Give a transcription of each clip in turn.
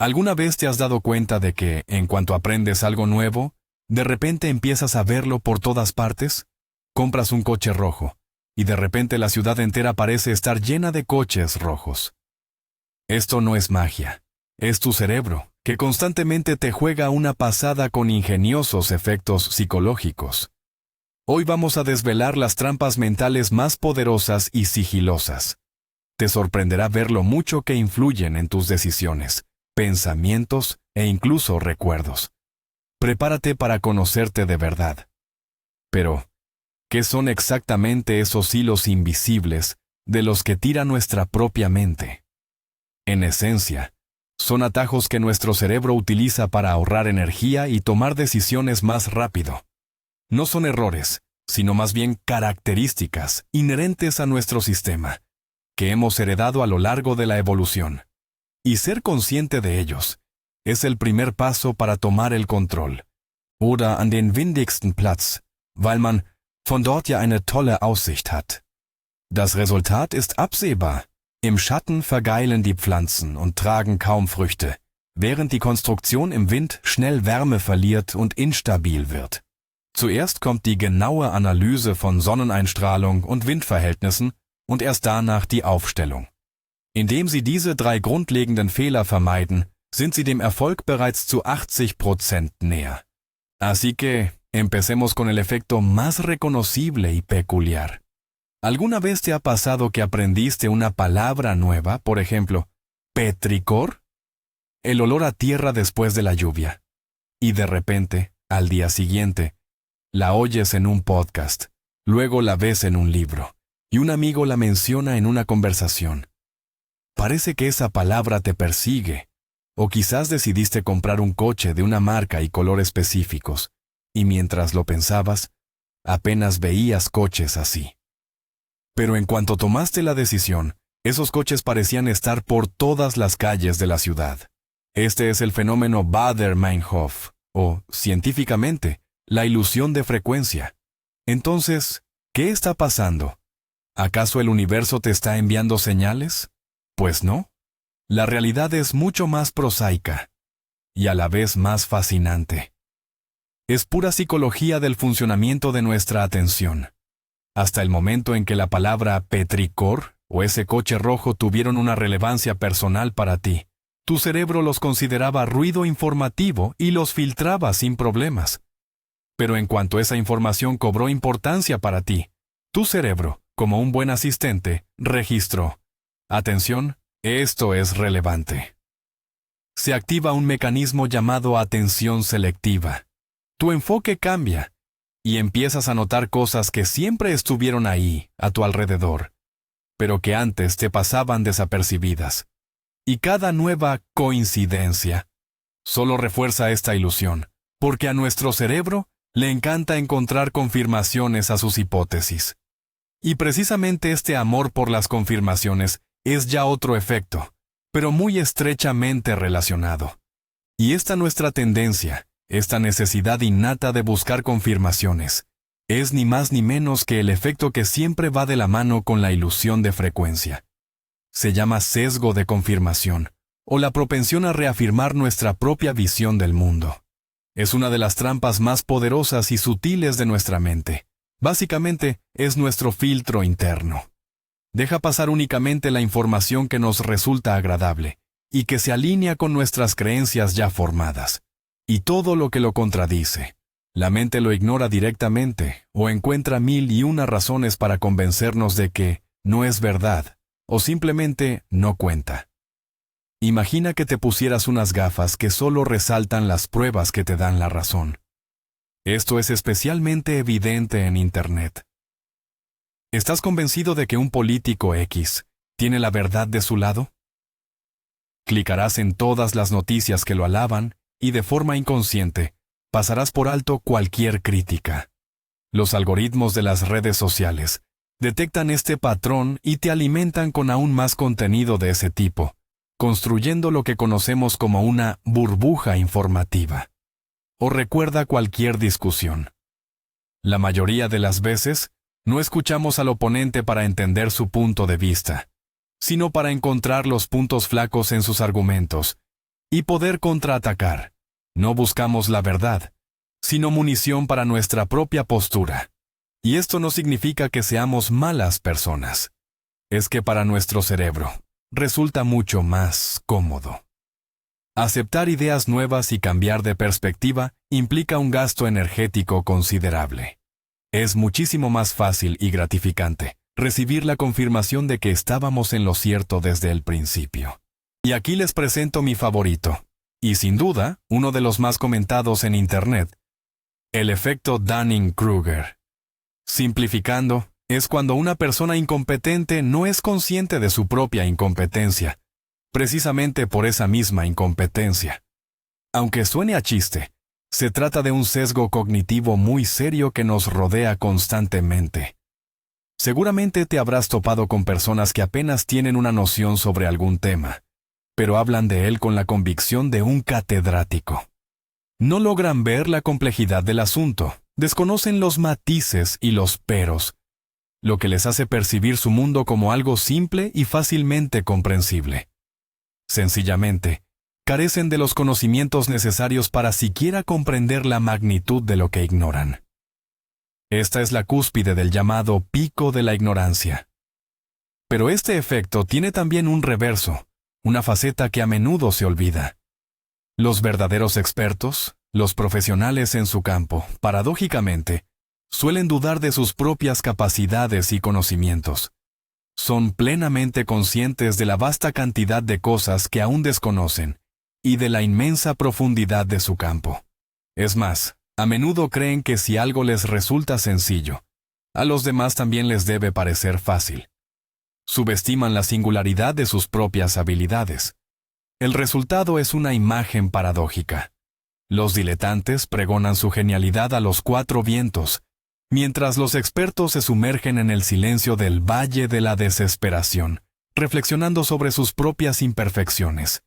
¿Alguna vez te has dado cuenta de que, en cuanto aprendes algo nuevo, de repente empiezas a verlo por todas partes? Compras un coche rojo, y de repente la ciudad entera parece estar llena de coches rojos. Esto no es magia, es tu cerebro, que constantemente te juega una pasada con ingeniosos efectos psicológicos. Hoy vamos a desvelar las trampas mentales más poderosas y sigilosas. Te sorprenderá ver lo mucho que influyen en tus decisiones, pensamientos e incluso recuerdos. Prepárate para conocerte de verdad. Pero, ¿qué son exactamente esos hilos invisibles de los que tira nuestra propia mente? En esencia, son atajos que nuestro cerebro utiliza para ahorrar energía y tomar decisiones más rápido. No son errores, sino más bien características inherentes a nuestro sistema, que hemos heredado a lo largo de la evolución. Y ser consciente de ellos es el primer paso para tomar el control. Oder an den windigsten Platz, weil man von dort ja eine tolle Aussicht hat. Das Resultat ist absehbar. Im Schatten vergeilen die Pflanzen und tragen kaum Früchte, während die Konstruktion im Wind schnell Wärme verliert und instabil wird. Zuerst kommt die genaue Analyse von Sonneneinstrahlung und Windverhältnissen und erst danach die Aufstellung. Indem Sie diese 3 grundlegenden Fehler vermeiden, sind Sie dem Erfolg bereits zu 80% näher. Así que, empecemos con el efecto más reconocible y peculiar. ¿Alguna vez te ha pasado que aprendiste una palabra nueva, por ejemplo, petricor? El olor a tierra después de la lluvia. Y de repente, al día siguiente, la oyes en un podcast, luego la ves en un libro, y un amigo la menciona en una conversación. Parece que esa palabra te persigue, o quizás decidiste comprar un coche de una marca y color específicos, y mientras lo pensabas, apenas veías coches así. Pero en cuanto tomaste la decisión, esos coches parecían estar por todas las calles de la ciudad. Este es el fenómeno Baader-Meinhof, o, científicamente, la ilusión de frecuencia. Entonces, ¿qué está pasando? ¿Acaso el universo te está enviando señales? Pues no. La realidad es mucho más prosaica, y a la vez más fascinante. Es pura psicología del funcionamiento de nuestra atención. Hasta el momento en que la palabra petricor o ese coche rojo tuvieron una relevancia personal para ti, tu cerebro los consideraba ruido informativo y los filtraba sin problemas. Pero en cuanto esa información cobró importancia para ti, tu cerebro, como un buen asistente, registró: atención, esto es relevante. Se activa un mecanismo llamado atención selectiva. Tu enfoque cambia, y empiezas a notar cosas que siempre estuvieron ahí, a tu alrededor, pero que antes te pasaban desapercibidas. Y cada nueva coincidencia solo refuerza esta ilusión, porque a nuestro cerebro le encanta encontrar confirmaciones a sus hipótesis. Y precisamente este amor por las confirmaciones es ya otro efecto, pero muy estrechamente relacionado. Y esta nuestra tendencia, esta necesidad innata de buscar confirmaciones, es ni más ni menos que el efecto que siempre va de la mano con la ilusión de frecuencia. Se llama sesgo de confirmación, o la propensión a reafirmar nuestra propia visión del mundo. Es una de las trampas más poderosas y sutiles de nuestra mente. Básicamente, es nuestro filtro interno. Deja pasar únicamente la información que nos resulta agradable y que se alinea con nuestras creencias ya formadas. Y todo lo que lo contradice, la mente lo ignora directamente o encuentra 1001 razones para convencernos de que no es verdad o simplemente no cuenta. Imagina que te pusieras unas gafas que solo resaltan las pruebas que te dan la razón. Esto es especialmente evidente en Internet. ¿Estás convencido de que un político X tiene la verdad de su lado? Clicarás en todas las noticias que lo alaban y de forma inconsciente pasarás por alto cualquier crítica. Los algoritmos de las redes sociales detectan este patrón y te alimentan con aún más contenido de ese tipo, construyendo lo que conocemos como una burbuja informativa. O recuerda cualquier discusión. La mayoría de las veces, no escuchamos al oponente para entender su punto de vista, sino para encontrar los puntos flacos en sus argumentos, y poder contraatacar. No buscamos la verdad, sino munición para nuestra propia postura. Y esto no significa que seamos malas personas. Es que para nuestro cerebro resulta mucho más cómodo. Aceptar ideas nuevas y cambiar de perspectiva implica un gasto energético considerable. Es muchísimo más fácil y gratificante recibir la confirmación de que estábamos en lo cierto desde el principio. Y aquí les presento mi favorito, y sin duda, uno de los más comentados en Internet, el efecto Dunning-Kruger. Simplificando, es cuando una persona incompetente no es consciente de su propia incompetencia, precisamente por esa misma incompetencia. Aunque suene a chiste, se trata de un sesgo cognitivo muy serio que nos rodea constantemente. Seguramente te habrás topado con personas que apenas tienen una noción sobre algún tema, pero hablan de él con la convicción de un catedrático. No logran ver la complejidad del asunto, desconocen los matices y los peros, lo que les hace percibir su mundo como algo simple y fácilmente comprensible. Sencillamente, carecen de los conocimientos necesarios para siquiera comprender la magnitud de lo que ignoran. Esta es la cúspide del llamado pico de la ignorancia. Pero este efecto tiene también un reverso, una faceta que a menudo se olvida. Los verdaderos expertos, los profesionales en su campo, paradójicamente, suelen dudar de sus propias capacidades y conocimientos. Son plenamente conscientes de la vasta cantidad de cosas que aún desconocen y de la inmensa profundidad de su campo. Es más, a menudo creen que si algo les resulta sencillo, a los demás también les debe parecer fácil. Subestiman la singularidad de sus propias habilidades. El resultado es una imagen paradójica. Los diletantes pregonan su genialidad a los cuatro vientos, mientras los expertos se sumergen en el silencio del valle de la desesperación, reflexionando sobre sus propias imperfecciones.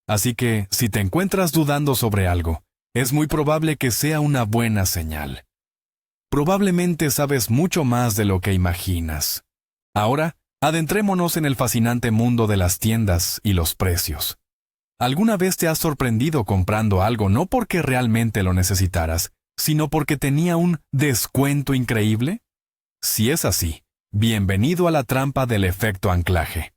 Así que, si te encuentras dudando sobre algo, es muy probable que sea una buena señal. Probablemente sabes mucho más de lo que imaginas. Ahora, adentrémonos en el fascinante mundo de las tiendas y los precios. ¿Alguna vez te has sorprendido comprando algo no porque realmente lo necesitaras, sino porque tenía un descuento increíble? Si es así, bienvenido a la trampa del efecto anclaje.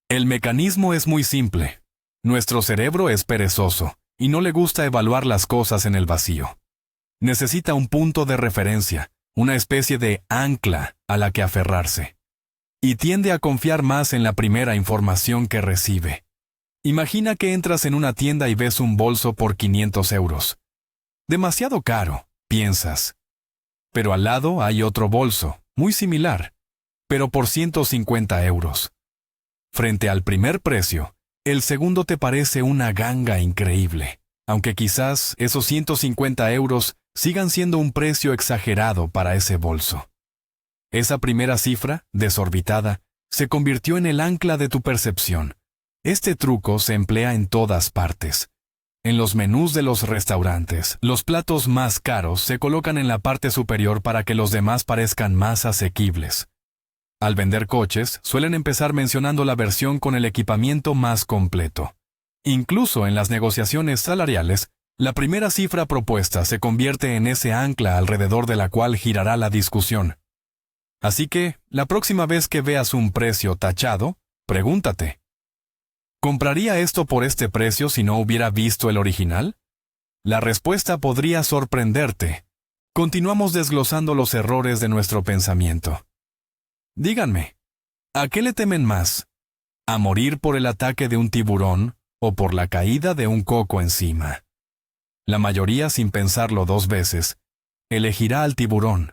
El mecanismo es muy simple. Nuestro cerebro es perezoso y no le gusta evaluar las cosas en el vacío. Necesita un punto de referencia, una especie de ancla a la que aferrarse. Y tiende a confiar más en la primera información que recibe. Imagina que entras en una tienda y ves un bolso por 500 euros. Demasiado caro, piensas. Pero al lado hay otro bolso, muy similar, pero por 150 euros. Frente al primer precio, el segundo te parece una ganga increíble, aunque quizás esos 150 euros sigan siendo un precio exagerado para ese bolso. Esa primera cifra, desorbitada, se convirtió en el ancla de tu percepción. Este truco se emplea en todas partes. En los menús de los restaurantes, los platos más caros se colocan en la parte superior para que los demás parezcan más asequibles. Al vender coches, suelen empezar mencionando la versión con el equipamiento más completo. Incluso en las negociaciones salariales, la primera cifra propuesta se convierte en ese ancla alrededor de la cual girará la discusión. Así que, la próxima vez que veas un precio tachado, pregúntate: ¿compraría esto por este precio si no hubiera visto el original? La respuesta podría sorprenderte. Continuamos desglosando los errores de nuestro pensamiento. Díganme, ¿a qué le temen más? ¿A morir por el ataque de un tiburón o por la caída de un coco encima? La mayoría, sin pensarlo dos veces, elegirá al tiburón.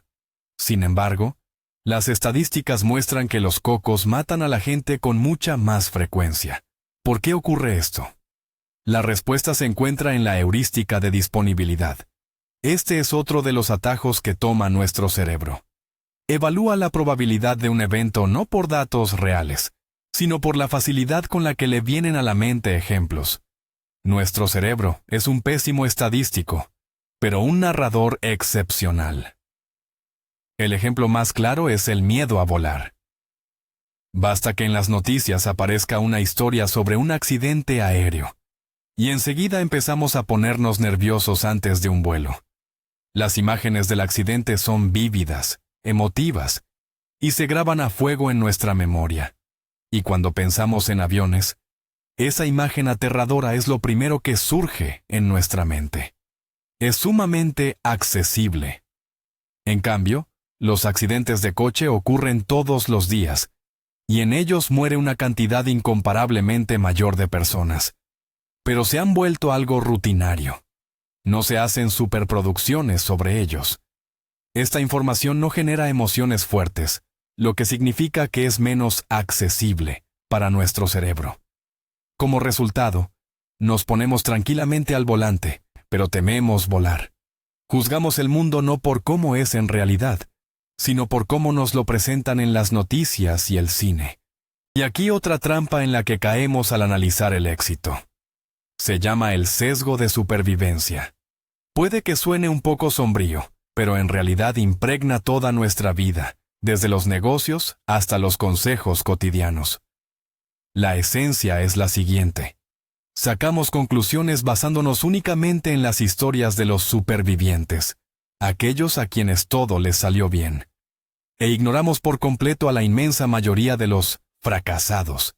Sin embargo, las estadísticas muestran que los cocos matan a la gente con mucha más frecuencia. ¿Por qué ocurre esto? La respuesta se encuentra en la heurística de disponibilidad. Este es otro de los atajos que toma nuestro cerebro. Evalúa la probabilidad de un evento no por datos reales, sino por la facilidad con la que le vienen a la mente ejemplos. Nuestro cerebro es un pésimo estadístico, pero un narrador excepcional. El ejemplo más claro es el miedo a volar. Basta que en las noticias aparezca una historia sobre un accidente aéreo, y enseguida empezamos a ponernos nerviosos antes de un vuelo. Las imágenes del accidente son vívidas, emotivas, y se graban a fuego en nuestra memoria. Y cuando pensamos en aviones, esa imagen aterradora es lo primero que surge en nuestra mente. Es sumamente accesible. En cambio, los accidentes de coche ocurren todos los días, y en ellos muere una cantidad incomparablemente mayor de personas. Pero se han vuelto algo rutinario. No se hacen superproducciones sobre ellos. Esta información no genera emociones fuertes, lo que significa que es menos accesible para nuestro cerebro. Como resultado, nos ponemos tranquilamente al volante, pero tememos volar. Juzgamos el mundo no por cómo es en realidad, sino por cómo nos lo presentan en las noticias y el cine. Y aquí otra trampa en la que caemos al analizar el éxito. Se llama el sesgo de supervivencia. Puede que suene un poco sombrío, pero en realidad impregna toda nuestra vida, desde los negocios hasta los consejos cotidianos. La esencia es la siguiente. Sacamos conclusiones basándonos únicamente en las historias de los supervivientes, aquellos a quienes todo les salió bien. E ignoramos por completo a la inmensa mayoría de los fracasados,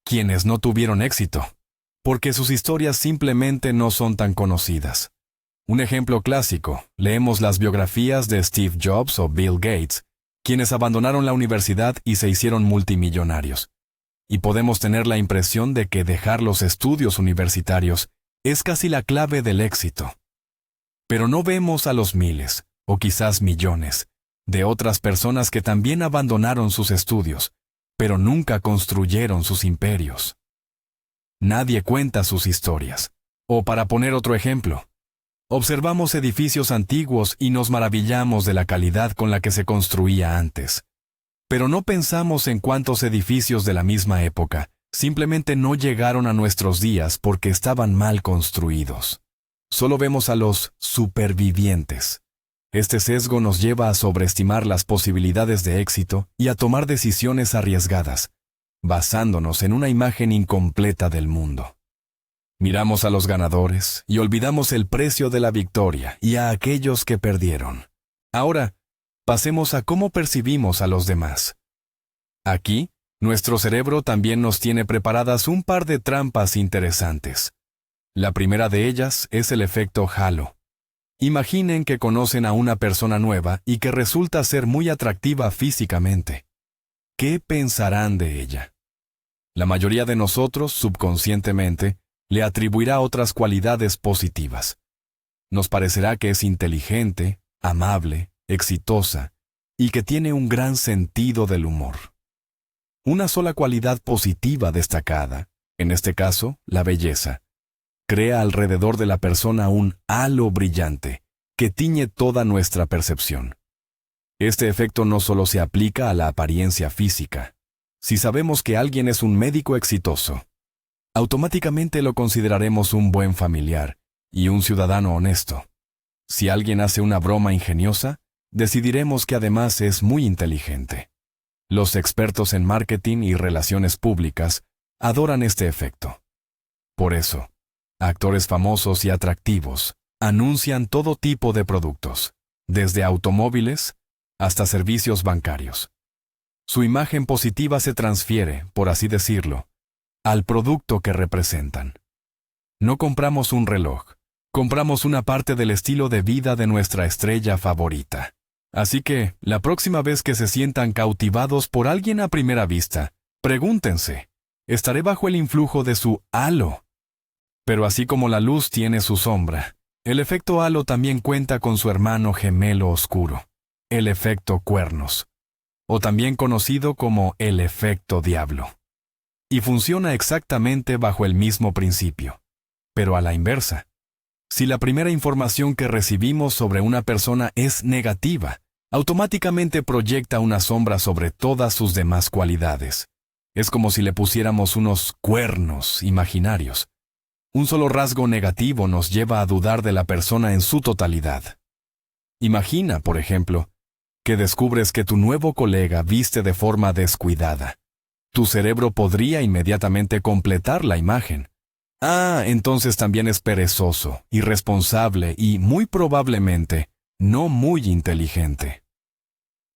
quienes no tuvieron éxito, porque sus historias simplemente no son tan conocidas. Un ejemplo clásico, leemos las biografías de Steve Jobs o Bill Gates, quienes abandonaron la universidad y se hicieron multimillonarios. Y podemos tener la impresión de que dejar los estudios universitarios es casi la clave del éxito. Pero no vemos a los miles, o quizás millones, de otras personas que también abandonaron sus estudios, pero nunca construyeron sus imperios. Nadie cuenta sus historias. O para poner otro ejemplo, observamos edificios antiguos y nos maravillamos de la calidad con la que se construía antes. Pero no pensamos en cuántos edificios de la misma época simplemente no llegaron a nuestros días porque estaban mal construidos. Solo vemos a los supervivientes. Este sesgo nos lleva a sobreestimar las posibilidades de éxito y a tomar decisiones arriesgadas, basándonos en una imagen incompleta del mundo. Miramos a los ganadores y olvidamos el precio de la victoria y a aquellos que perdieron. Ahora, pasemos a cómo percibimos a los demás. Aquí, nuestro cerebro también nos tiene preparadas un par de trampas interesantes. La primera de ellas es el efecto halo. Imaginen que conocen a una persona nueva y que resulta ser muy atractiva físicamente. ¿Qué pensarán de ella? La mayoría de nosotros, subconscientemente, le atribuirá otras cualidades positivas. Nos parecerá que es inteligente, amable, exitosa y que tiene un gran sentido del humor. Una sola cualidad positiva destacada, en este caso, la belleza, crea alrededor de la persona un halo brillante que tiñe toda nuestra percepción. Este efecto no solo se aplica a la apariencia física. Si sabemos que alguien es un médico exitoso, automáticamente lo consideraremos un buen familiar y un ciudadano honesto. Si alguien hace una broma ingeniosa, decidiremos que además es muy inteligente. Los expertos en marketing y relaciones públicas adoran este efecto. Por eso, actores famosos y atractivos anuncian todo tipo de productos, desde automóviles hasta servicios bancarios. Su imagen positiva se transfiere, por así decirlo, al producto que representan. No compramos un reloj, compramos una parte del estilo de vida de nuestra estrella favorita. Así que, la próxima vez que se sientan cautivados por alguien a primera vista, pregúntense, ¿estaré bajo el influjo de su halo? Pero así como la luz tiene su sombra, el efecto halo también cuenta con su hermano gemelo oscuro, el efecto cuernos, o también conocido como el efecto diablo. Y funciona exactamente bajo el mismo principio, pero a la inversa. Si la primera información que recibimos sobre una persona es negativa, automáticamente proyecta una sombra sobre todas sus demás cualidades. Es como si le pusiéramos unos cuernos imaginarios. Un solo rasgo negativo nos lleva a dudar de la persona en su totalidad. Imagina, por ejemplo, que descubres que tu nuevo colega viste de forma descuidada. Tu cerebro podría inmediatamente completar la imagen. Entonces también es perezoso, irresponsable y, muy probablemente, no muy inteligente.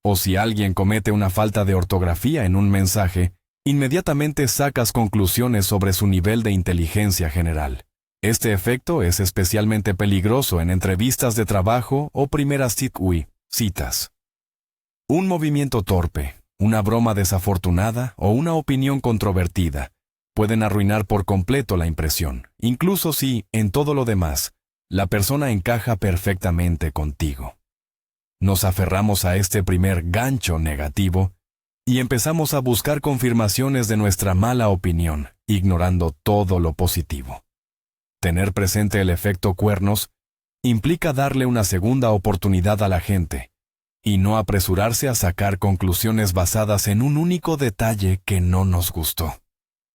O si alguien comete una falta de ortografía en un mensaje, inmediatamente sacas conclusiones sobre su nivel de inteligencia general. Este efecto es especialmente peligroso en entrevistas de trabajo o primeras citas. Un movimiento torpe, una broma desafortunada o una opinión controvertida pueden arruinar por completo la impresión, incluso si, en todo lo demás, la persona encaja perfectamente contigo. Nos aferramos a este primer gancho negativo y empezamos a buscar confirmaciones de nuestra mala opinión, ignorando todo lo positivo. Tener presente el efecto cuernos implica darle una segunda oportunidad a la gente y no apresurarse a sacar conclusiones basadas en un único detalle que no nos gustó.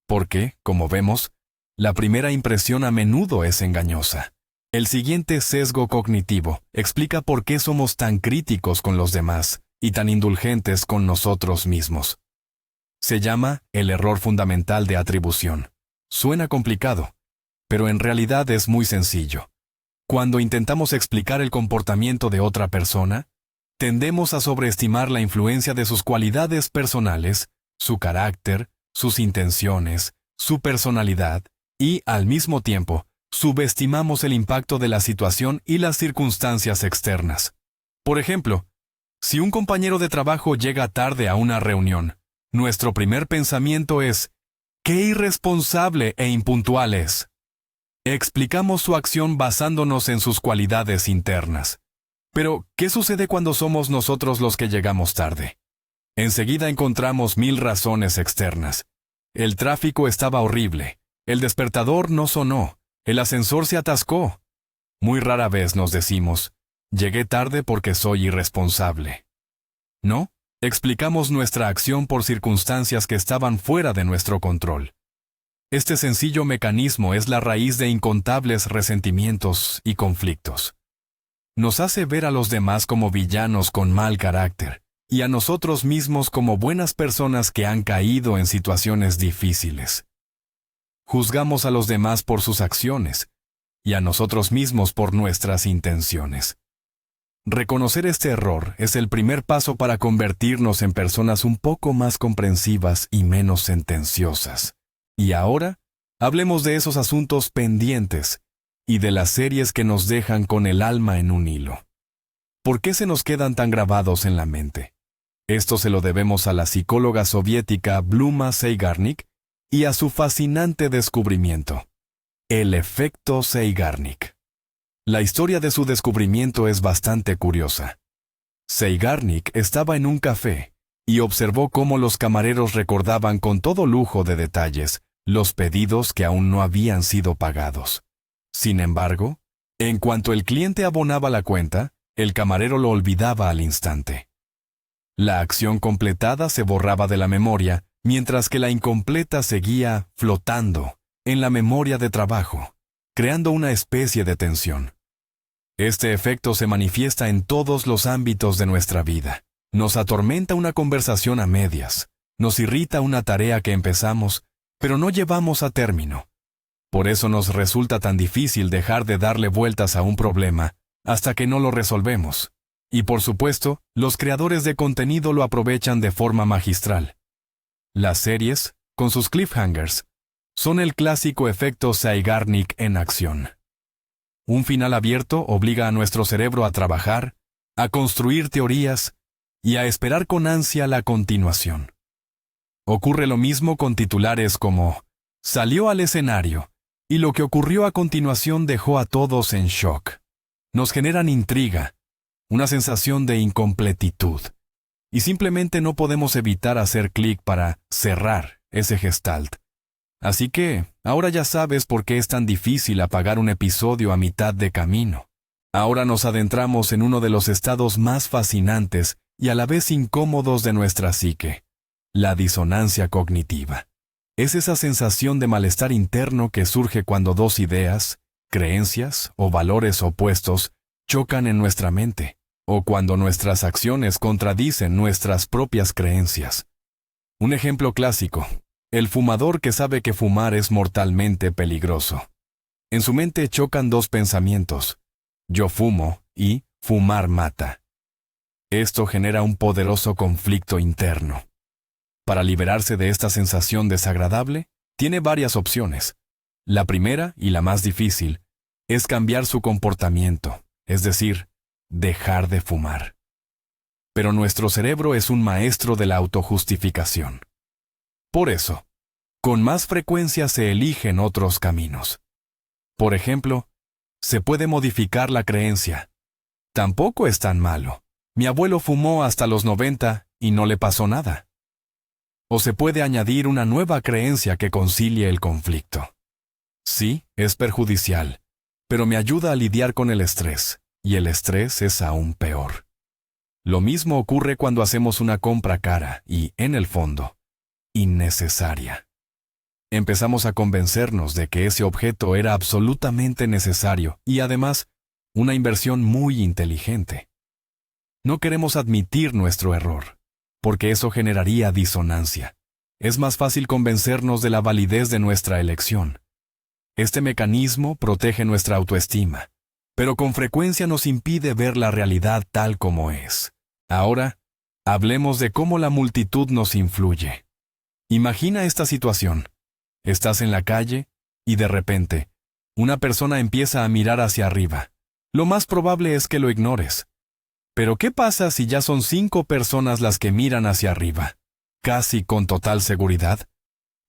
Porque, como vemos, la primera impresión a menudo es engañosa. El siguiente sesgo cognitivo explica por qué somos tan críticos con los demás y tan indulgentes con nosotros mismos. Se llama el error fundamental de atribución. Suena complicado, pero en realidad es muy sencillo. Cuando intentamos explicar el comportamiento de otra persona, tendemos a sobreestimar la influencia de sus cualidades personales, su carácter, sus intenciones, su personalidad y, al mismo tiempo, subestimamos el impacto de la situación y las circunstancias externas. Por ejemplo, si un compañero de trabajo llega tarde a una reunión, nuestro primer pensamiento es: ¡qué irresponsable e impuntual es! Explicamos su acción basándonos en sus cualidades internas. Pero, ¿qué sucede cuando somos nosotros los que llegamos tarde? Enseguida encontramos 1000 razones externas. El tráfico estaba horrible, el despertador no sonó, el ascensor se atascó. Muy rara vez nos decimos: llegué tarde porque soy irresponsable. No, explicamos nuestra acción por circunstancias que estaban fuera de nuestro control. Este sencillo mecanismo es la raíz de incontables resentimientos y conflictos. Nos hace ver a los demás como villanos con mal carácter, y a nosotros mismos como buenas personas que han caído en situaciones difíciles. Juzgamos a los demás por sus acciones, y a nosotros mismos por nuestras intenciones. Reconocer este error es el primer paso para convertirnos en personas un poco más comprensivas y menos sentenciosas. Y ahora, hablemos de esos asuntos pendientes y de las series que nos dejan con el alma en un hilo. ¿Por qué se nos quedan tan grabados en la mente? Esto se lo debemos a la psicóloga soviética Bluma Zeigarnik y a su fascinante descubrimiento: el efecto Zeigarnik. La historia de su descubrimiento es bastante curiosa. Zeigarnik estaba en un café y observó cómo los camareros recordaban con todo lujo de detalles los pedidos que aún no habían sido pagados. Sin embargo, en cuanto el cliente abonaba la cuenta, el camarero lo olvidaba al instante. La acción completada se borraba de la memoria, mientras que la incompleta seguía flotando en la memoria de trabajo, creando una especie de tensión. Este efecto se manifiesta en todos los ámbitos de nuestra vida. Nos atormenta una conversación a medias, nos irrita una tarea que empezamos, pero no llevamos a término. Por eso nos resulta tan difícil dejar de darle vueltas a un problema hasta que no lo resolvemos. Y por supuesto, los creadores de contenido lo aprovechan de forma magistral. Las series, con sus cliffhangers, son el clásico efecto Zeigarnik en acción. Un final abierto obliga a nuestro cerebro a trabajar, a construir teorías y a esperar con ansia la continuación. Ocurre lo mismo con titulares como «Salió al escenario» y lo que ocurrió a continuación dejó a todos en shock. Nos generan intriga, una sensación de incompletitud, y simplemente no podemos evitar hacer clic para cerrar ese gestalt. Así que, ahora ya sabes por qué es tan difícil apagar un episodio a mitad de camino. Ahora nos adentramos en uno de los estados más fascinantes y a la vez incómodos de nuestra psique: la disonancia cognitiva. Es esa sensación de malestar interno que surge cuando dos ideas, creencias o valores opuestos chocan en nuestra mente, o cuando nuestras acciones contradicen nuestras propias creencias. Un ejemplo clásico: El fumador que sabe que fumar es mortalmente peligroso. En su mente chocan dos pensamientos: yo fumo y fumar mata. Esto genera un poderoso conflicto interno. Para liberarse de esta sensación desagradable, tiene varias opciones. La primera, y la más difícil, es cambiar su comportamiento, es decir, dejar de fumar. Pero nuestro cerebro es un maestro de la autojustificación. Por eso, con más frecuencia se eligen otros caminos. Por ejemplo, se puede modificar la creencia: tampoco es tan malo. Mi abuelo fumó hasta los 90 y no le pasó nada. O se puede añadir una nueva creencia que concilie el conflicto. Sí, es perjudicial, pero me ayuda a lidiar con el estrés, y el estrés es aún peor. Lo mismo ocurre cuando hacemos una compra cara y, en el fondo, innecesaria. Empezamos a convencernos de que ese objeto era absolutamente necesario y, además, una inversión muy inteligente. No queremos admitir nuestro error, porque eso generaría disonancia. Es más fácil convencernos de la validez de nuestra elección. Este mecanismo protege nuestra autoestima, pero con frecuencia nos impide ver la realidad tal como es. Ahora, hablemos de cómo la multitud nos influye. Imagina esta situación. Estás en la calle y de repente, una persona empieza a mirar hacia arriba. Lo más probable es que lo ignores. Pero ¿qué pasa si ya son 5 personas las que miran hacia arriba? Casi con total seguridad,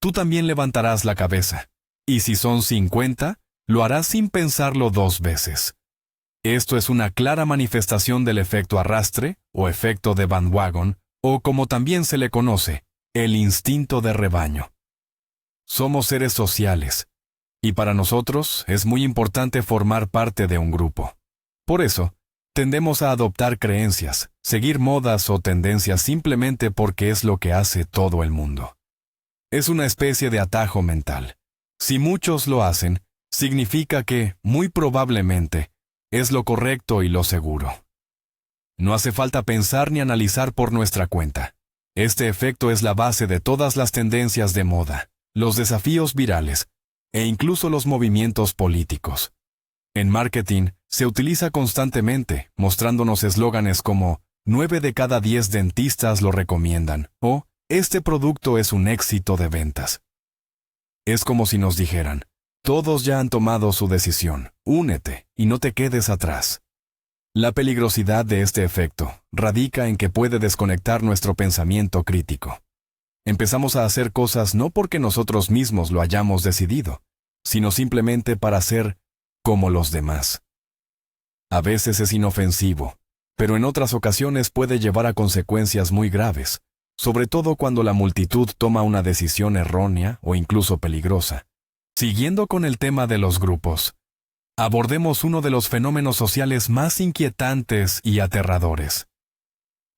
tú también levantarás la cabeza. Y si son 50, lo harás sin pensarlo 2 veces. Esto es una clara manifestación del efecto arrastre, o efecto de bandwagon, o como también se le conoce, el instinto de rebaño. Somos seres sociales, y para nosotros es muy importante formar parte de un grupo. Por eso, tendemos a adoptar creencias, seguir modas o tendencias simplemente porque es lo que hace todo el mundo. Es una especie de atajo mental. Si muchos lo hacen, significa que, muy probablemente, es lo correcto y lo seguro. No hace falta pensar ni analizar por nuestra cuenta. Este efecto es la base de todas las tendencias de moda, los desafíos virales, e incluso los movimientos políticos. En marketing, se utiliza constantemente, mostrándonos eslóganes como 9 de cada 10 dentistas lo recomiendan, o este producto es un éxito de ventas. Es como si nos dijeran: todos ya han tomado su decisión, únete y no te quedes atrás. La peligrosidad de este efecto radica en que puede desconectar nuestro pensamiento crítico. Empezamos a hacer cosas no porque nosotros mismos lo hayamos decidido, sino simplemente para ser como los demás. A veces es inofensivo, pero en otras ocasiones puede llevar a consecuencias muy graves, sobre todo cuando la multitud toma una decisión errónea o incluso peligrosa. Siguiendo con el tema de los grupos, abordemos uno de los fenómenos sociales más inquietantes y aterradores.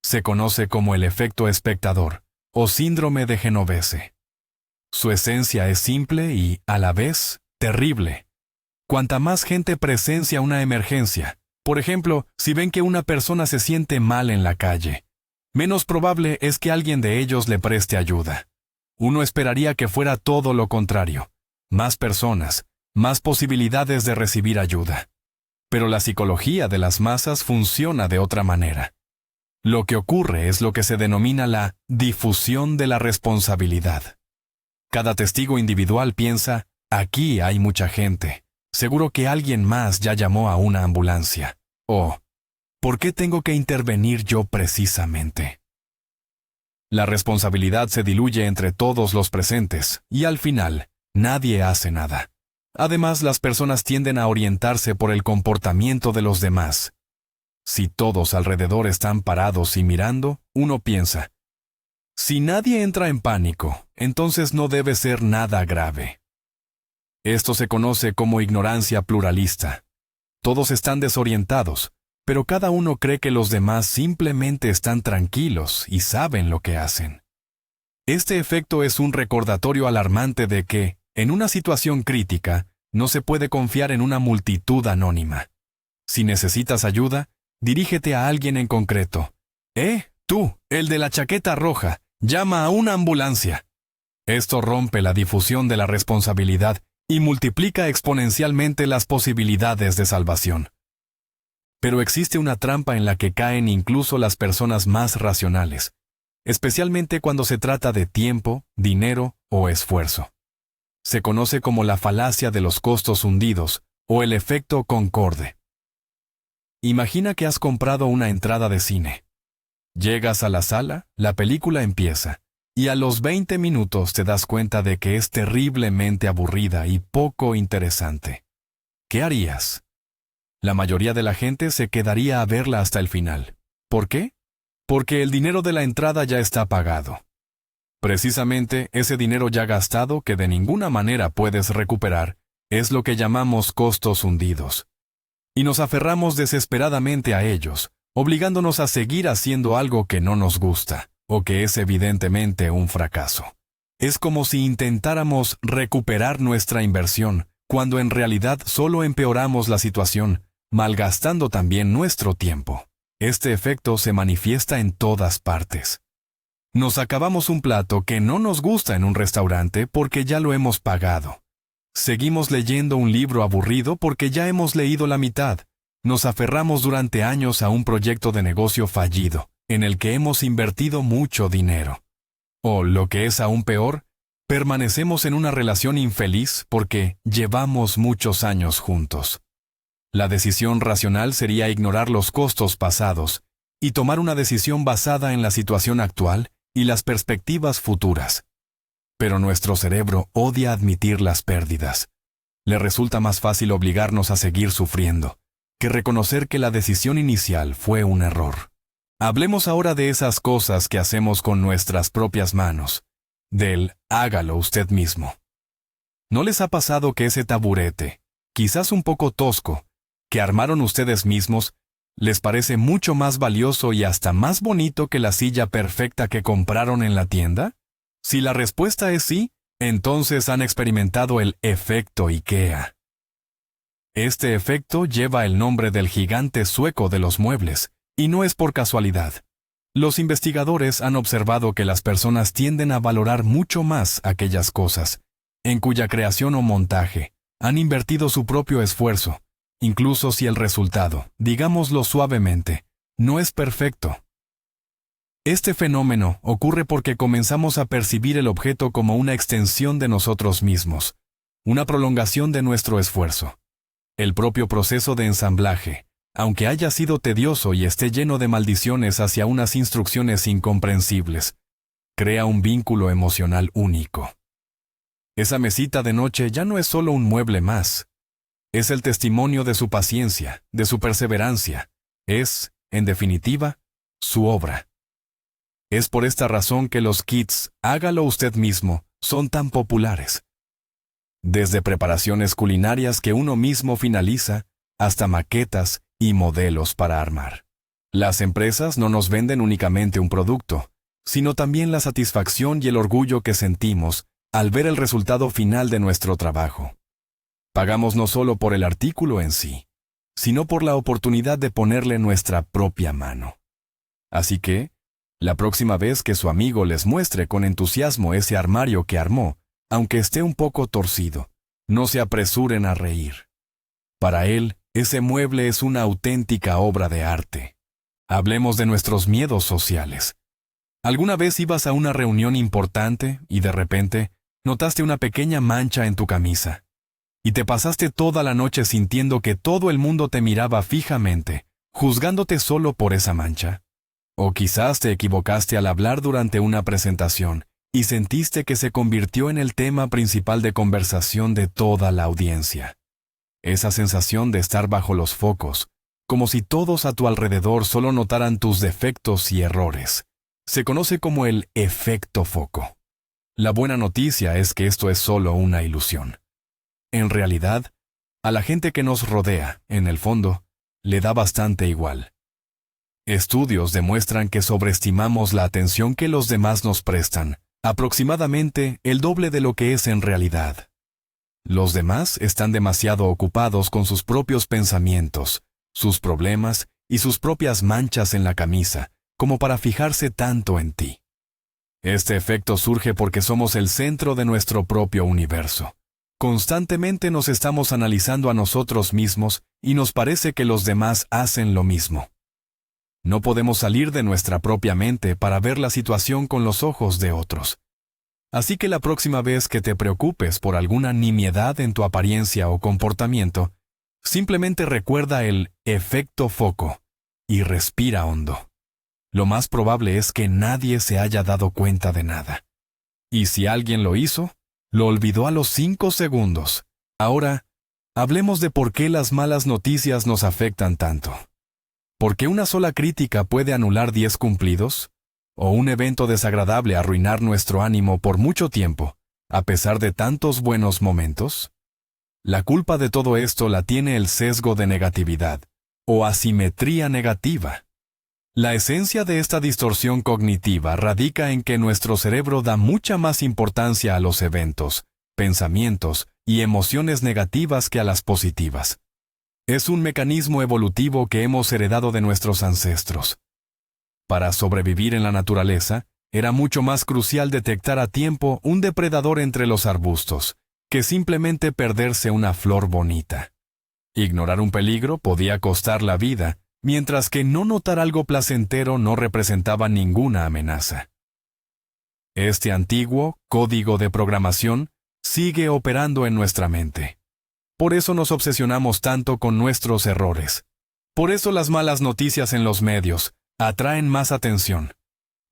Se conoce como el efecto espectador, o síndrome de Genovese. Su esencia es simple y, a la vez, terrible. Cuanta más gente presencia una emergencia, por ejemplo, si ven que una persona se siente mal en la calle, menos probable es que alguien de ellos le preste ayuda. Uno esperaría que fuera todo lo contrario: más personas, más posibilidades de recibir ayuda. Pero la psicología de las masas funciona de otra manera. Lo que ocurre es lo que se denomina la difusión de la responsabilidad. Cada testigo individual piensa: aquí hay mucha gente, seguro que alguien más ya llamó a una ambulancia. O, ¿por qué tengo que intervenir yo precisamente? La responsabilidad se diluye entre todos los presentes, y al final, nadie hace nada. Además, las personas tienden a orientarse por el comportamiento de los demás. Si todos alrededor están parados y mirando, uno piensa: si nadie entra en pánico, entonces no debe ser nada grave. Esto se conoce como ignorancia pluralista. Todos están desorientados, pero cada uno cree que los demás simplemente están tranquilos y saben lo que hacen. Este efecto es un recordatorio alarmante de que, en una situación crítica, no se puede confiar en una multitud anónima. Si necesitas ayuda, dirígete a alguien en concreto. Tú, el de la chaqueta roja, llama a una ambulancia. Esto rompe la difusión de la responsabilidad y multiplica exponencialmente las posibilidades de salvación. Pero existe una trampa en la que caen incluso las personas más racionales, especialmente cuando se trata de tiempo, dinero o esfuerzo. Se conoce como la falacia de los costos hundidos o el efecto Concorde. Imagina que has comprado una entrada de cine. Llegas a la sala, la película empieza, y a los 20 minutos te das cuenta de que es terriblemente aburrida y poco interesante. ¿Qué harías? La mayoría de la gente se quedaría a verla hasta el final. ¿Por qué? Porque el dinero de la entrada ya está pagado. Precisamente ese dinero ya gastado que de ninguna manera puedes recuperar es lo que llamamos costos hundidos. Y nos aferramos desesperadamente a ellos, obligándonos a seguir haciendo algo que no nos gusta, o que es evidentemente un fracaso. Es como si intentáramos recuperar nuestra inversión, cuando en realidad solo empeoramos la situación, malgastando también nuestro tiempo. Este efecto se manifiesta en todas partes. Nos acabamos un plato que no nos gusta en un restaurante porque ya lo hemos pagado. Seguimos leyendo un libro aburrido porque ya hemos leído la mitad. Nos aferramos durante años a un proyecto de negocio fallido, en el que hemos invertido mucho dinero. O, lo que es aún peor, permanecemos en una relación infeliz porque llevamos muchos años juntos. La decisión racional sería ignorar los costos pasados y tomar una decisión basada en la situación actual y las perspectivas futuras. Pero nuestro cerebro odia admitir las pérdidas. Le resulta más fácil obligarnos a seguir sufriendo que reconocer que la decisión inicial fue un error. Hablemos ahora de esas cosas que hacemos con nuestras propias manos, del hágalo usted mismo. ¿No les ha pasado que ese taburete, quizás un poco tosco, que armaron ustedes mismos, les parece mucho más valioso y hasta más bonito que la silla perfecta que compraron en la tienda? Si la respuesta es sí, entonces han experimentado el efecto IKEA. Este efecto lleva el nombre del gigante sueco de los muebles, y no es por casualidad. Los investigadores han observado que las personas tienden a valorar mucho más aquellas cosas, en cuya creación o montaje han invertido su propio esfuerzo, incluso si el resultado, digámoslo suavemente, no es perfecto. Este fenómeno ocurre porque comenzamos a percibir el objeto como una extensión de nosotros mismos, una prolongación de nuestro esfuerzo. El propio proceso de ensamblaje, aunque haya sido tedioso y esté lleno de maldiciones hacia unas instrucciones incomprensibles, crea un vínculo emocional único. Esa mesita de noche ya no es solo un mueble más. Es el testimonio de su paciencia, de su perseverancia. Es, en definitiva, su obra. Es por esta razón que los kits hágalo usted mismo son tan populares. Desde preparaciones culinarias que uno mismo finaliza, hasta maquetas y modelos para armar. Las empresas no nos venden únicamente un producto, sino también la satisfacción y el orgullo que sentimos al ver el resultado final de nuestro trabajo. Pagamos no solo por el artículo en sí, sino por la oportunidad de ponerle nuestra propia mano. Así que, la próxima vez que su amigo les muestre con entusiasmo ese armario que armó, aunque esté un poco torcido, no se apresuren a reír. Para él, ese mueble es una auténtica obra de arte. Hablemos de nuestros miedos sociales. ¿Alguna vez ibas a una reunión importante y de repente notaste una pequeña mancha en tu camisa? Y te pasaste toda la noche sintiendo que todo el mundo te miraba fijamente, juzgándote solo por esa mancha. O quizás te equivocaste al hablar durante una presentación y sentiste que se convirtió en el tema principal de conversación de toda la audiencia. Esa sensación de estar bajo los focos, como si todos a tu alrededor solo notaran tus defectos y errores, se conoce como el efecto foco. La buena noticia es que esto es solo una ilusión. En realidad, a la gente que nos rodea, en el fondo, le da bastante igual. Estudios demuestran que sobreestimamos la atención que los demás nos prestan, aproximadamente el doble de lo que es en realidad. Los demás están demasiado ocupados con sus propios pensamientos, sus problemas y sus propias manchas en la camisa, como para fijarse tanto en ti. Este efecto surge porque somos el centro de nuestro propio universo. Constantemente nos estamos analizando a nosotros mismos y nos parece que los demás hacen lo mismo. No podemos salir de nuestra propia mente para ver la situación con los ojos de otros. Así que la próxima vez que te preocupes por alguna nimiedad en tu apariencia o comportamiento, simplemente recuerda el efecto foco y respira hondo. Lo más probable es que nadie se haya dado cuenta de nada. Y si alguien lo hizo, lo olvidó a los 5 segundos. Ahora, hablemos de por qué las malas noticias nos afectan tanto. ¿Por qué una sola crítica puede anular 10 cumplidos? ¿O un evento desagradable arruinar nuestro ánimo por mucho tiempo, a pesar de tantos buenos momentos? La culpa de todo esto la tiene el sesgo de negatividad, o asimetría negativa. La esencia de esta distorsión cognitiva radica en que nuestro cerebro da mucha más importancia a los eventos, pensamientos y emociones negativas que a las positivas. Es un mecanismo evolutivo que hemos heredado de nuestros ancestros. Para sobrevivir en la naturaleza, era mucho más crucial detectar a tiempo un depredador entre los arbustos, que simplemente perderse una flor bonita. Ignorar un peligro podía costar la vida, mientras que no notar algo placentero no representaba ninguna amenaza. Este antiguo código de programación sigue operando en nuestra mente. Por eso nos obsesionamos tanto con nuestros errores. Por eso las malas noticias en los medios atraen más atención.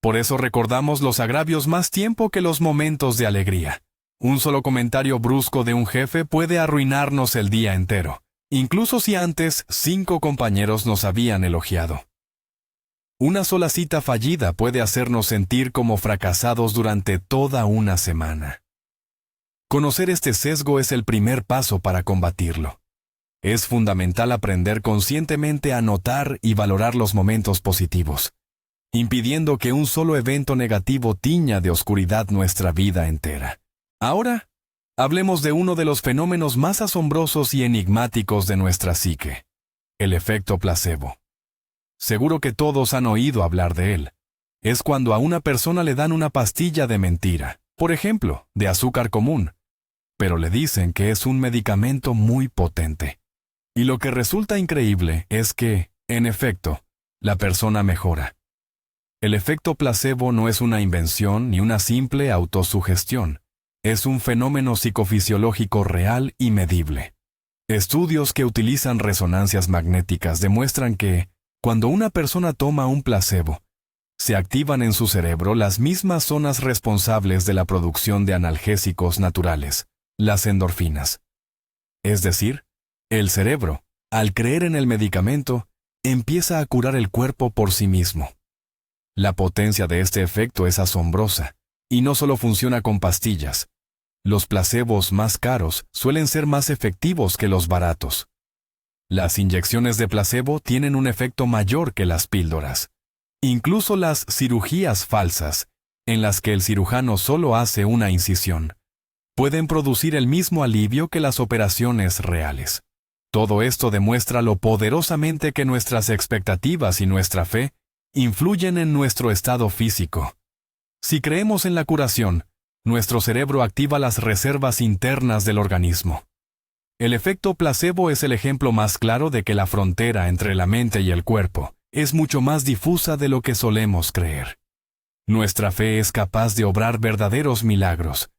Por eso recordamos los agravios más tiempo que los momentos de alegría. Un solo comentario brusco de un jefe puede arruinarnos el día entero, incluso si antes 5 compañeros nos habían elogiado. Una sola cita fallida puede hacernos sentir como fracasados durante toda una semana. Conocer este sesgo es el primer paso para combatirlo. Es fundamental aprender conscientemente a notar y valorar los momentos positivos, impidiendo que un solo evento negativo tiña de oscuridad nuestra vida entera. Ahora, hablemos de uno de los fenómenos más asombrosos y enigmáticos de nuestra psique, el efecto placebo. Seguro que todos han oído hablar de él. Es cuando a una persona le dan una pastilla de mentira, por ejemplo, de azúcar común, pero le dicen que es un medicamento muy potente. Y lo que resulta increíble es que, en efecto, la persona mejora. El efecto placebo no es una invención ni una simple autosugestión. Es un fenómeno psicofisiológico real y medible. Estudios que utilizan resonancias magnéticas demuestran que, cuando una persona toma un placebo, se activan en su cerebro las mismas zonas responsables de la producción de analgésicos naturales, las endorfinas. Es decir, el cerebro, al creer en el medicamento, empieza a curar el cuerpo por sí mismo. La potencia de este efecto es asombrosa, y no solo funciona con pastillas. Los placebos más caros suelen ser más efectivos que los baratos. Las inyecciones de placebo tienen un efecto mayor que las píldoras. Incluso las cirugías falsas, en las que el cirujano solo hace una incisión, pueden producir el mismo alivio que las operaciones reales. Todo esto demuestra lo poderosamente que nuestras expectativas y nuestra fe influyen en nuestro estado físico. Si creemos en la curación, nuestro cerebro activa las reservas internas del organismo. El efecto placebo es el ejemplo más claro de que la frontera entre la mente y el cuerpo es mucho más difusa de lo que solemos creer. Nuestra fe es capaz de obrar verdaderos milagros,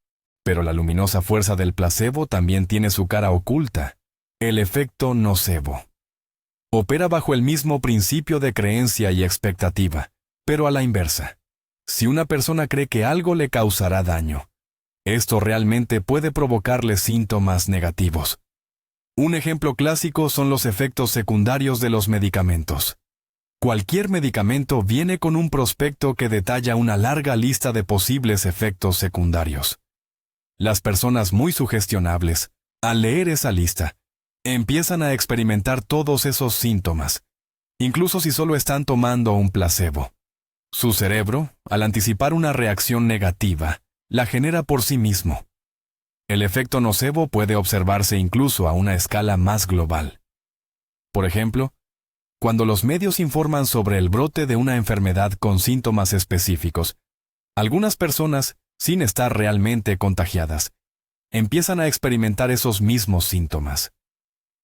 pero la luminosa fuerza del placebo también tiene su cara oculta, el efecto nocebo. Opera bajo el mismo principio de creencia y expectativa, pero a la inversa. Si una persona cree que algo le causará daño, esto realmente puede provocarle síntomas negativos. Un ejemplo clásico son los efectos secundarios de los medicamentos. Cualquier medicamento viene con un prospecto que detalla una larga lista de posibles efectos secundarios. Las personas muy sugestionables, al leer esa lista, empiezan a experimentar todos esos síntomas, incluso si solo están tomando un placebo. Su cerebro, al anticipar una reacción negativa, la genera por sí mismo. El efecto nocebo puede observarse incluso a una escala más global. Por ejemplo, cuando los medios informan sobre el brote de una enfermedad con síntomas específicos, Algunas personas, sin estar realmente contagiadas, empiezan a experimentar esos mismos síntomas.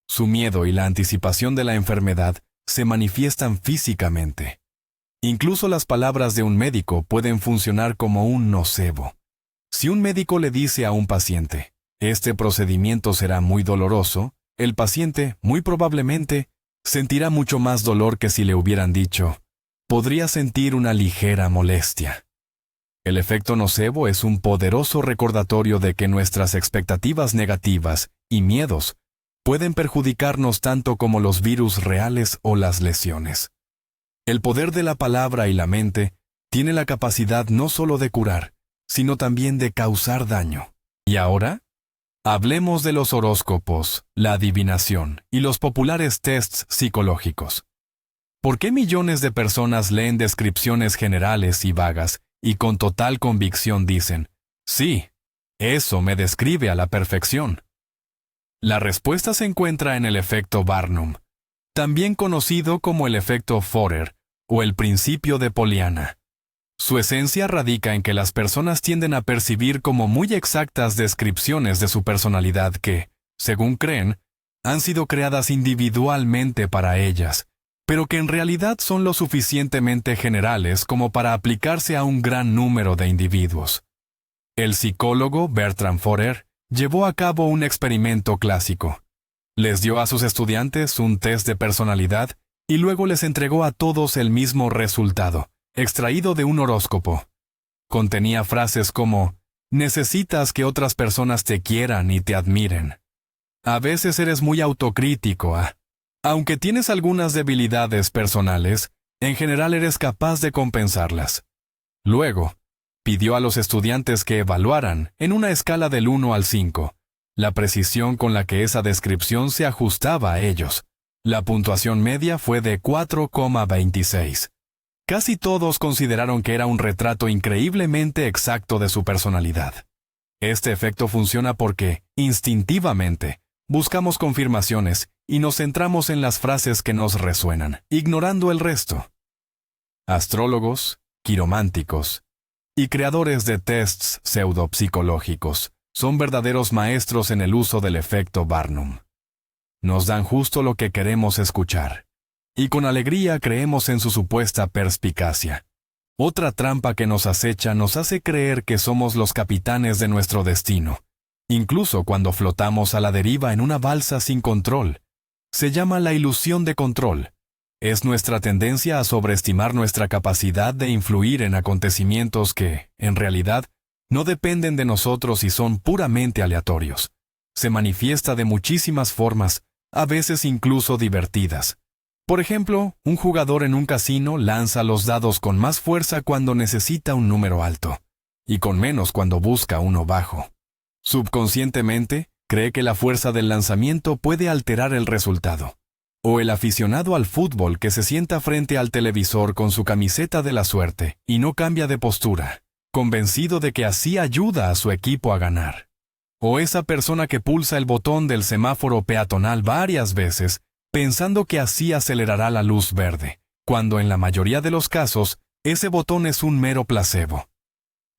Su miedo y la anticipación de la enfermedad se manifiestan físicamente. Incluso las palabras de un médico pueden funcionar como un nocebo. Si un médico le dice a un paciente, este procedimiento será muy doloroso, el paciente, muy probablemente, sentirá mucho más dolor que si le hubieran dicho, podría sentir una ligera molestia. El efecto nocebo es un poderoso recordatorio de que nuestras expectativas negativas y miedos pueden perjudicarnos tanto como los virus reales o las lesiones. El poder de la palabra y la mente tiene la capacidad no solo de curar, sino también de causar daño. ¿Y ahora? Hablemos de los horóscopos, la adivinación y los populares tests psicológicos. ¿Por qué millones de personas leen descripciones generales y vagas y con total convicción dicen, sí, eso me describe a la perfección? La respuesta se encuentra en el efecto Barnum, también conocido como el efecto Forer o el principio de Poliana. Su esencia radica en que las personas tienden a percibir como muy exactas descripciones de su personalidad que, según creen, han sido creadas individualmente para ellas, pero que en realidad son lo suficientemente generales como para aplicarse a un gran número de individuos. El psicólogo Bertram Forer llevó a cabo un experimento clásico. Les dio a sus estudiantes un test de personalidad y luego les entregó a todos el mismo resultado, extraído de un horóscopo. Contenía frases como, necesitas que otras personas te quieran y te admiren. A veces eres muy autocrítico, aunque tienes algunas debilidades personales, en general eres capaz de compensarlas. Luego, pidió a los estudiantes que evaluaran, en una escala del 1 al 5, la precisión con la que esa descripción se ajustaba a ellos. La puntuación media fue de 4,26. Casi todos consideraron que era un retrato increíblemente exacto de su personalidad. Este efecto funciona porque, instintivamente, buscamos confirmaciones y nos centramos en las frases que nos resuenan, ignorando el resto. Astrólogos, quirománticos y creadores de tests pseudopsicológicos son verdaderos maestros en el uso del efecto Barnum. Nos dan justo lo que queremos escuchar. Y con alegría creemos en su supuesta perspicacia. Otra trampa que nos acecha nos hace creer que somos los capitanes de nuestro destino, incluso cuando flotamos a la deriva en una balsa sin control. Se llama la ilusión de control. Es nuestra tendencia a sobreestimar nuestra capacidad de influir en acontecimientos que, en realidad, no dependen de nosotros y son puramente aleatorios. Se manifiesta de muchísimas formas, a veces incluso divertidas. Por ejemplo, un jugador en un casino lanza los dados con más fuerza cuando necesita un número alto, y con menos cuando busca uno bajo. Subconscientemente, cree que la fuerza del lanzamiento puede alterar el resultado. O el aficionado al fútbol que se sienta frente al televisor con su camiseta de la suerte y no cambia de postura, convencido de que así ayuda a su equipo a ganar. O esa persona que pulsa el botón del semáforo peatonal varias veces, pensando que así acelerará la luz verde, cuando en la mayoría de los casos, ese botón es un mero placebo.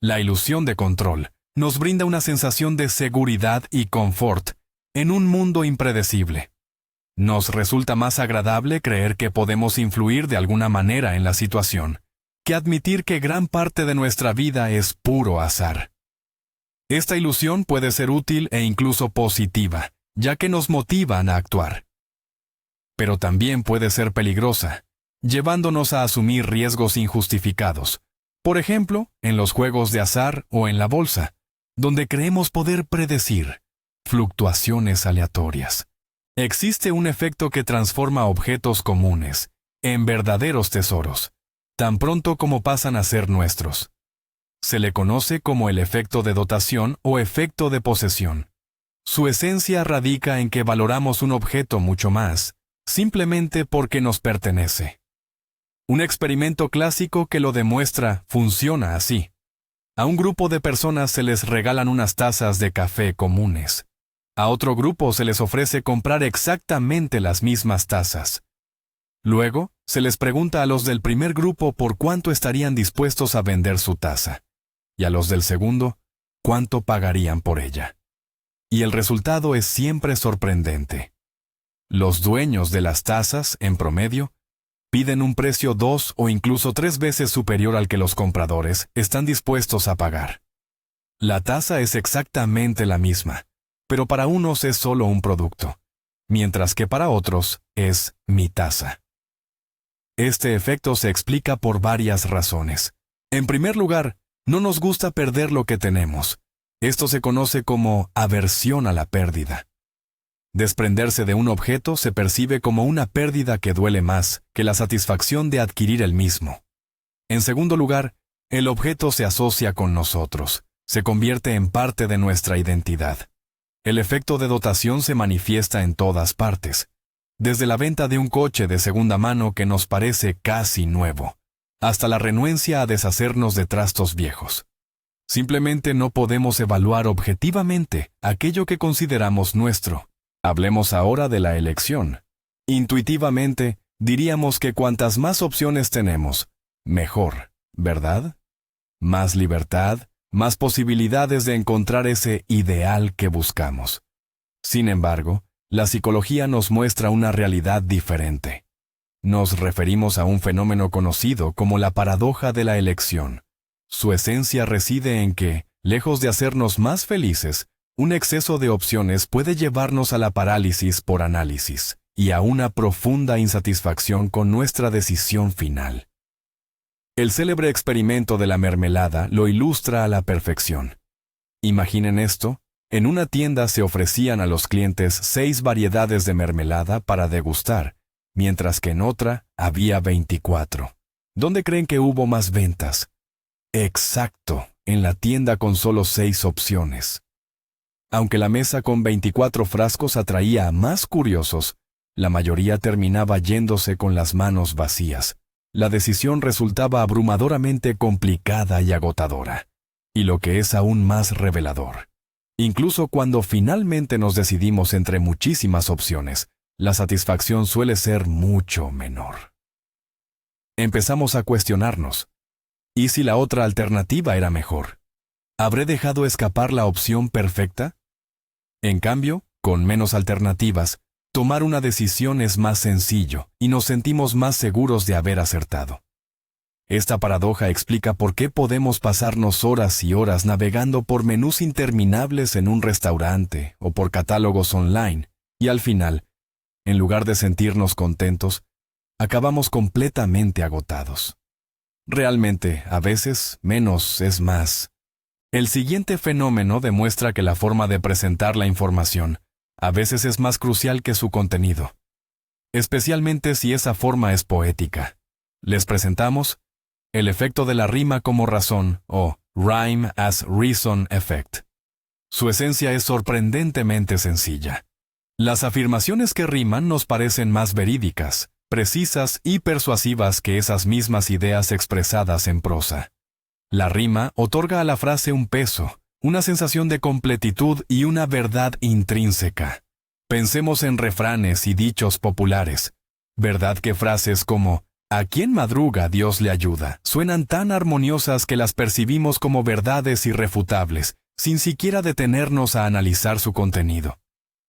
La ilusión de control nos brinda una sensación de seguridad y confort en un mundo impredecible. Nos resulta más agradable creer que podemos influir de alguna manera en la situación, que admitir que gran parte de nuestra vida es puro azar. Esta ilusión puede ser útil e incluso positiva, ya que nos motivan a actuar. Pero también puede ser peligrosa, llevándonos a asumir riesgos injustificados, por ejemplo, en los juegos de azar o en la bolsa, donde creemos poder predecir fluctuaciones aleatorias. Existe un efecto que transforma objetos comunes en verdaderos tesoros, tan pronto como pasan a ser nuestros. Se le conoce como el efecto de dotación o efecto de posesión. Su esencia radica en que valoramos un objeto mucho más, simplemente porque nos pertenece. Un experimento clásico que lo demuestra funciona así. A un grupo de personas se les regalan unas tazas de café comunes. A otro grupo se les ofrece comprar exactamente las mismas tazas. Luego, se les pregunta a los del primer grupo por cuánto estarían dispuestos a vender su taza. y a los del segundo, cuánto pagarían por ella. Y el resultado es siempre sorprendente. Los dueños de las tazas, en promedio, piden un precio 2 o incluso 3 veces superior al que los compradores están dispuestos a pagar. La taza es exactamente la misma, pero para unos es solo un producto, mientras que para otros es mi taza. Este efecto se explica por varias razones. En primer lugar, no nos gusta perder lo que tenemos. Esto se conoce como aversión a la pérdida. Desprenderse de un objeto se percibe como una pérdida que duele más que la satisfacción de adquirir el mismo. En segundo lugar, el objeto se asocia con nosotros, se convierte en parte de nuestra identidad. El efecto de dotación se manifiesta en todas partes, desde la venta de un coche de segunda mano que nos parece casi nuevo, hasta la renuencia a deshacernos de trastos viejos. Simplemente no podemos evaluar objetivamente aquello que consideramos nuestro. Hablemos ahora de la elección. Intuitivamente, diríamos que cuantas más opciones tenemos, mejor, ¿verdad? Más libertad, más posibilidades de encontrar ese ideal que buscamos. Sin embargo, la psicología nos muestra una realidad diferente. Nos referimos a un fenómeno conocido como la paradoja de la elección. Su esencia reside en que, lejos de hacernos más felices, un exceso de opciones puede llevarnos a la parálisis por análisis y a una profunda insatisfacción con nuestra decisión final. El célebre experimento de la mermelada lo ilustra a la perfección. Imaginen esto: en una tienda se ofrecían a los clientes 6 variedades de mermelada para degustar, mientras que en otra había 24. ¿Dónde creen que hubo más ventas? Exacto, en la tienda con solo 6 opciones. Aunque la mesa con 24 frascos atraía a más curiosos, la mayoría terminaba yéndose con las manos vacías. La decisión resultaba abrumadoramente complicada y agotadora. Y lo que es aún más revelador, incluso cuando finalmente nos decidimos entre muchísimas opciones, la satisfacción suele ser mucho menor. Empezamos a cuestionarnos: ¿y si la otra alternativa era mejor? ¿Habré dejado escapar la opción perfecta? En cambio, con menos alternativas, tomar una decisión es más sencillo y nos sentimos más seguros de haber acertado. Esta paradoja explica por qué podemos pasarnos horas y horas navegando por menús interminables en un restaurante o por catálogos online, y al final, en lugar de sentirnos contentos, acabamos completamente agotados. Realmente, a veces, menos es más. El siguiente fenómeno demuestra que la forma de presentar la información a veces es más crucial que su contenido, especialmente si esa forma es poética. Les presentamos el efecto de la rima como razón, o Rhyme as Reason Effect. Su esencia es sorprendentemente sencilla. Las afirmaciones que riman nos parecen más verídicas, precisas y persuasivas que esas mismas ideas expresadas en prosa. La rima otorga a la frase un peso, una sensación de completitud y una verdad intrínseca. Pensemos en refranes y dichos populares. ¿Verdad que frases como «A quien madruga, Dios le ayuda» suenan tan armoniosas que las percibimos como verdades irrefutables, sin siquiera detenernos a analizar su contenido?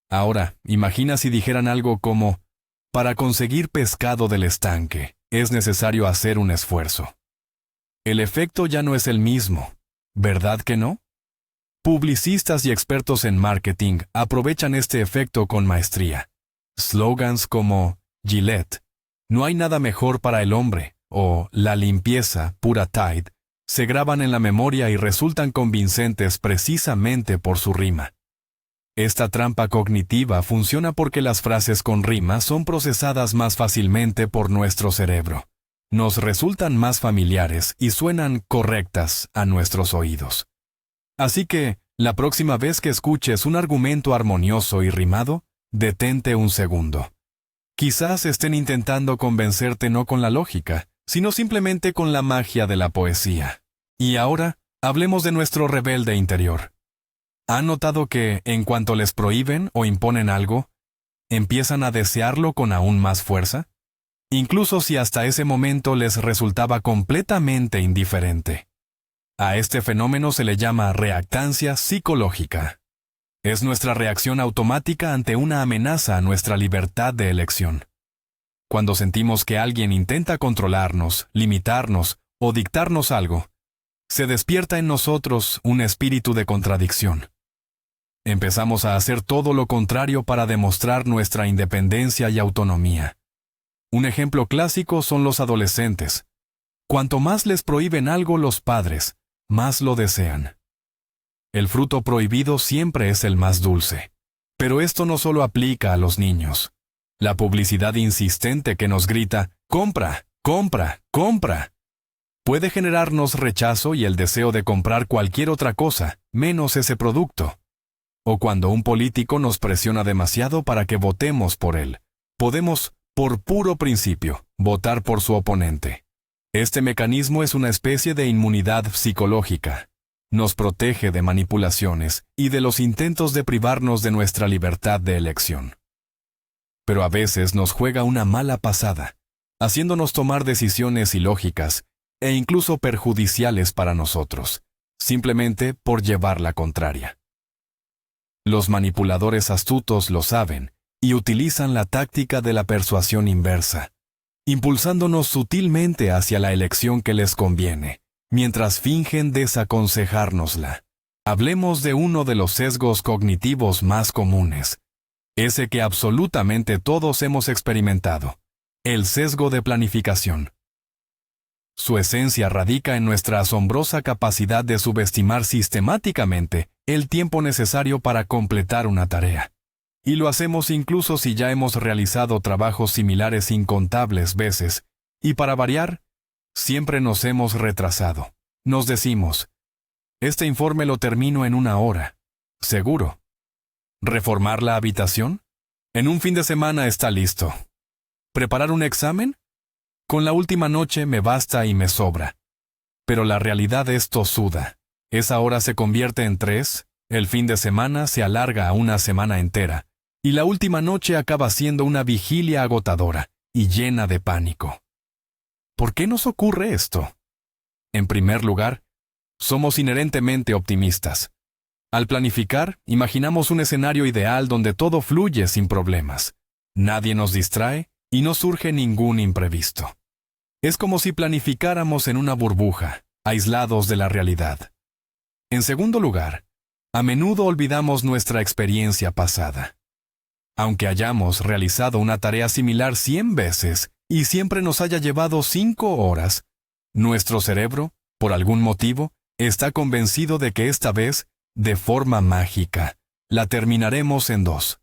Ahora, imagina si dijeran algo como «Para conseguir pescado del estanque, es necesario hacer un esfuerzo». El efecto ya no es el mismo, ¿verdad que no? Publicistas y expertos en marketing aprovechan este efecto con maestría. Slogans como Gillette, «No hay nada mejor para el hombre», o «La limpieza, pura Tide», se graban en la memoria y resultan convincentes precisamente por su rima. Esta trampa cognitiva funciona porque las frases con rima son procesadas más fácilmente por nuestro cerebro. Nos resultan más familiares y suenan correctas a nuestros oídos. Así que, la próxima vez que escuches un argumento armonioso y rimado, detente un segundo. Quizás estén intentando convencerte no con la lógica, sino simplemente con la magia de la poesía. Y ahora, hablemos de nuestro rebelde interior. ¿Han notado que, en cuanto les prohíben o imponen algo, empiezan a desearlo con aún más fuerza? Incluso si hasta ese momento les resultaba completamente indiferente. A este fenómeno se le llama reactancia psicológica. Es nuestra reacción automática ante una amenaza a nuestra libertad de elección. Cuando sentimos que alguien intenta controlarnos, limitarnos o dictarnos algo, se despierta en nosotros un espíritu de contradicción. Empezamos a hacer todo lo contrario para demostrar nuestra independencia y autonomía. Un ejemplo clásico son los adolescentes. Cuanto más les prohíben algo los padres, más lo desean. El fruto prohibido siempre es el más dulce. Pero esto no solo aplica a los niños. La publicidad insistente que nos grita, «compra, compra, compra», puede generarnos rechazo y el deseo de comprar cualquier otra cosa, menos ese producto. O cuando un político nos presiona demasiado para que votemos por él, podemos, por puro principio, votar por su oponente. Este mecanismo es una especie de inmunidad psicológica. Nos protege de manipulaciones y de los intentos de privarnos de nuestra libertad de elección. Pero a veces nos juega una mala pasada, haciéndonos tomar decisiones ilógicas e incluso perjudiciales para nosotros, simplemente por llevar la contraria. Los manipuladores astutos lo saben y utilizan la táctica de la persuasión inversa, impulsándonos sutilmente hacia la elección que les conviene, mientras fingen desaconsejárnosla. Hablemos de uno de los sesgos cognitivos más comunes, ese que absolutamente todos hemos experimentado, el sesgo de planificación. Su esencia radica en nuestra asombrosa capacidad de subestimar sistemáticamente el tiempo necesario para completar una tarea. Y lo hacemos incluso si ya hemos realizado trabajos similares incontables veces, y para variar, siempre nos hemos retrasado. Nos decimos, este informe lo termino en 1 hora, seguro. ¿Reformar la habitación? En un fin de semana está listo. ¿Preparar un examen? Con la última noche me basta y me sobra. Pero la realidad es tosuda. Esa hora se convierte en 3, el fin de semana se alarga a una semana entera, y la última noche acaba siendo una vigilia agotadora y llena de pánico. ¿Por qué nos ocurre esto? En primer lugar, somos inherentemente optimistas. Al planificar, imaginamos un escenario ideal donde todo fluye sin problemas. Nadie nos distrae y no surge ningún imprevisto. Es como si planificáramos en una burbuja, aislados de la realidad. En segundo lugar, a menudo olvidamos nuestra experiencia pasada. Aunque hayamos realizado una tarea similar 100 veces y siempre nos haya llevado 5 horas, nuestro cerebro, por algún motivo, está convencido de que esta vez, de forma mágica, la terminaremos en 2.